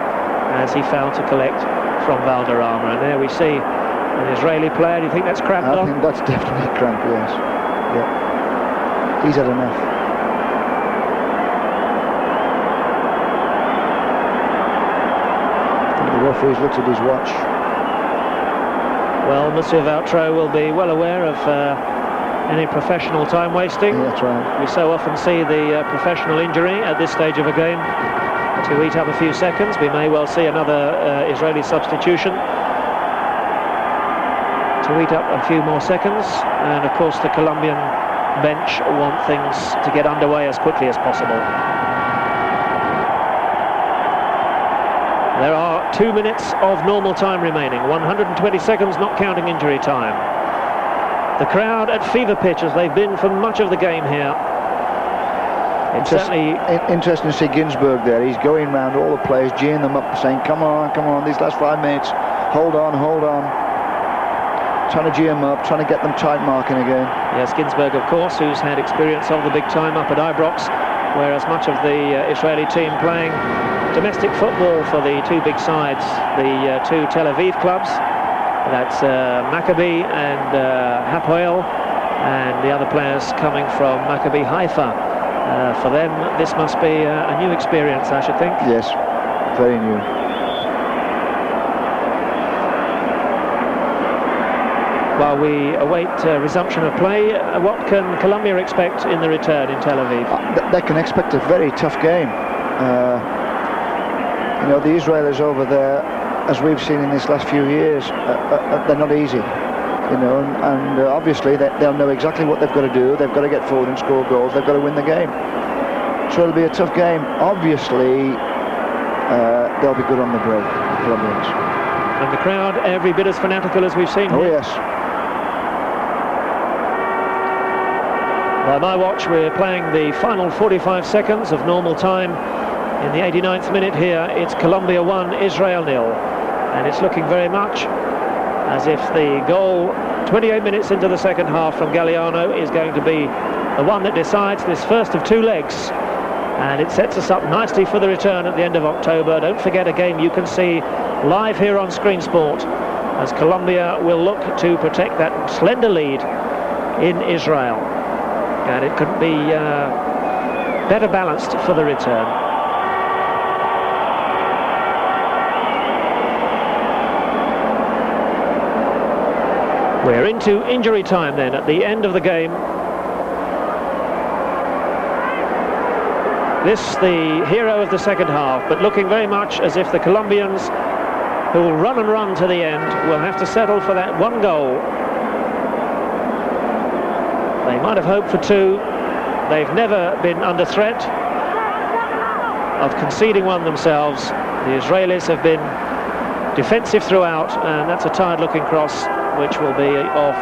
as he failed to collect from Valderrama. And there we see an Israeli player. Do you think that's cramped on? I think that's definitely cramped, yes. Yeah. He's had enough. The referee's looked at his watch. Well, Monsieur Valtro will be well aware of any professional time wasting. Yeah, that's right. We so often see the professional injury at this stage of a game to eat up a few seconds. We may well see another Israeli substitution to eat up a few more seconds. And of course the Colombian bench want things to get underway as quickly as possible. There are 2 minutes of normal time remaining, 120 seconds not counting injury time. The crowd at fever pitch as they've been for much of the game here. It's certainly interesting to see Ginsberg there. He's going round all the players, geeing them up, saying, come on, these last 5 minutes, hold on. Trying to gee them up, trying to get them tight marking again. Yes, Ginsberg, of course, who's had experience of the big time up at Ibrox, whereas much of the Israeli team playing domestic football for the two big sides, the two Tel Aviv clubs. That's Maccabi and Hapoel, and the other players coming from Maccabi Haifa. For them, this must be a new experience, I should think. Yes, very new. while we await resumption of play. What can Colombia expect in the return in Tel Aviv? They can expect a very tough game. You know, the Israelis over there, as we've seen in these last few years, they're not easy. You know, and obviously they'll know exactly what they've got to do. They've got to get forward and score goals. They've got to win the game. So it'll be a tough game. Obviously, they'll be good on the break, the Colombians. And the crowd, every bit as fanatical as we've seen. Oh, yes. By my watch, we're playing the final 45 seconds of normal time. In the 89th minute here, it's Colombia 1, Israel 0. And it's looking very much as if the goal 28 minutes into the second half from Galliano is going to be the one that decides this first of two legs. And it sets us up nicely for the return at the end of October. Don't forget, a game you can see live here on Screen Sport, as Colombia will look to protect that slender lead in Israel. And it couldn't be better balanced for the return. We're into injury time then at the end of the game. This, the hero of the second half, but looking very much as if the Colombians, who will run and run to the end, will have to settle for that one goal. They might have hoped for two. They've never been under threat of conceding one themselves. The Israelis have been defensive throughout, and that's a tired-looking cross, which will be of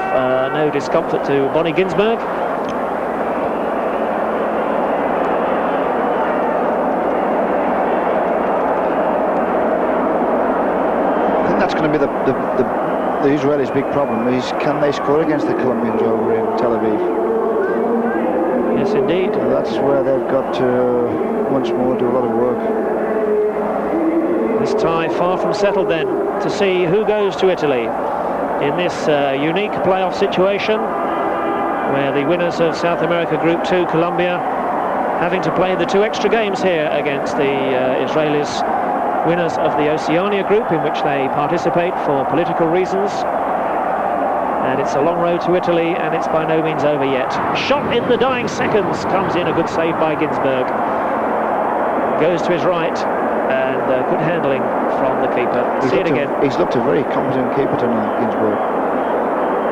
no discomfort to Bonnie Ginsberg. That's going to be the Israelis' big problem, is can they score against the Colombians over in Tel Aviv? Yes, indeed. And that's where they've got to once more do a lot of work. This tie far from settled then, to see who goes to Italy in this unique playoff situation, where the winners of South America Group 2, Colombia, having to play the two extra games here against the Israelis, winners of the Oceania Group, in which they participate for political reasons. And it's a long road to Italy, and it's by no means over yet. Shot in the dying seconds, comes in, a good save by Ginsberg. Goes to his right, and good handling from the keeper. See it again. He's looked a very competent keeper tonight, Ginsberg.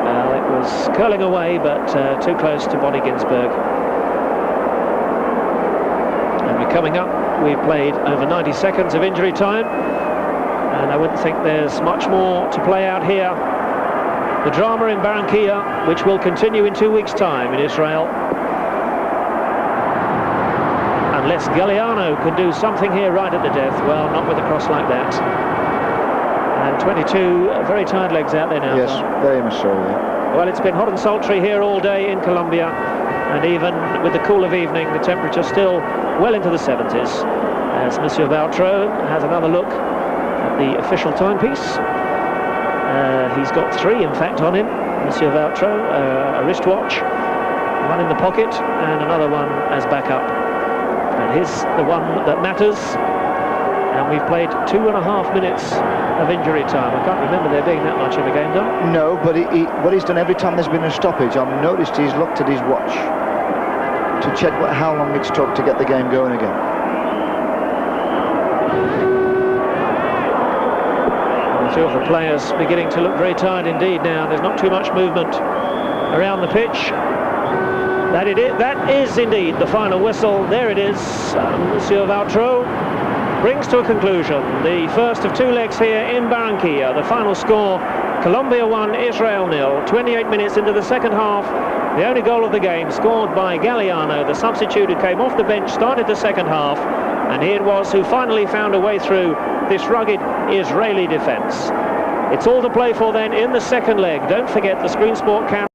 Well, it was curling away, but too close to Bonnie Ginsberg. And we're coming up. We've played over 90 seconds of injury time, and I wouldn't think there's much more to play out here. The drama in Barranquilla, which will continue in 2 weeks' time in Israel, unless Galliano can do something here right at the death. Well, not with a cross like that. And 22 very tired legs out there now. Yes, very much so, yeah. Well, it's been hot and sultry here all day in Colombia, and even with the cool of evening, the temperature still well into the 70s. As Monsieur Valderrama has another look at the official timepiece. He's got three, in fact, on him, Monsieur Valderrama, a wristwatch, one in the pocket, and another one as backup. And here's the one that matters. And we've played 2.5 minutes of injury time. I can't remember there being that much in the game, Don. No, but what he's done every time there's been a stoppage, I've noticed he's looked at his watch to check how long it's took to get the game going again. And two of the players beginning to look very tired indeed now. There's not too much movement around the pitch. That is indeed the final whistle. There it is. Monsieur Valderrama brings to a conclusion the first of two legs here in Barranquilla. The final score, Colombia 1, Israel 0. 28 minutes into the second half. The only goal of the game scored by Galliano, the substitute who came off the bench, started the second half, and he it was who finally found a way through this rugged Israeli defence. It's all to play for then in the second leg. Don't forget the Screen Sport camera.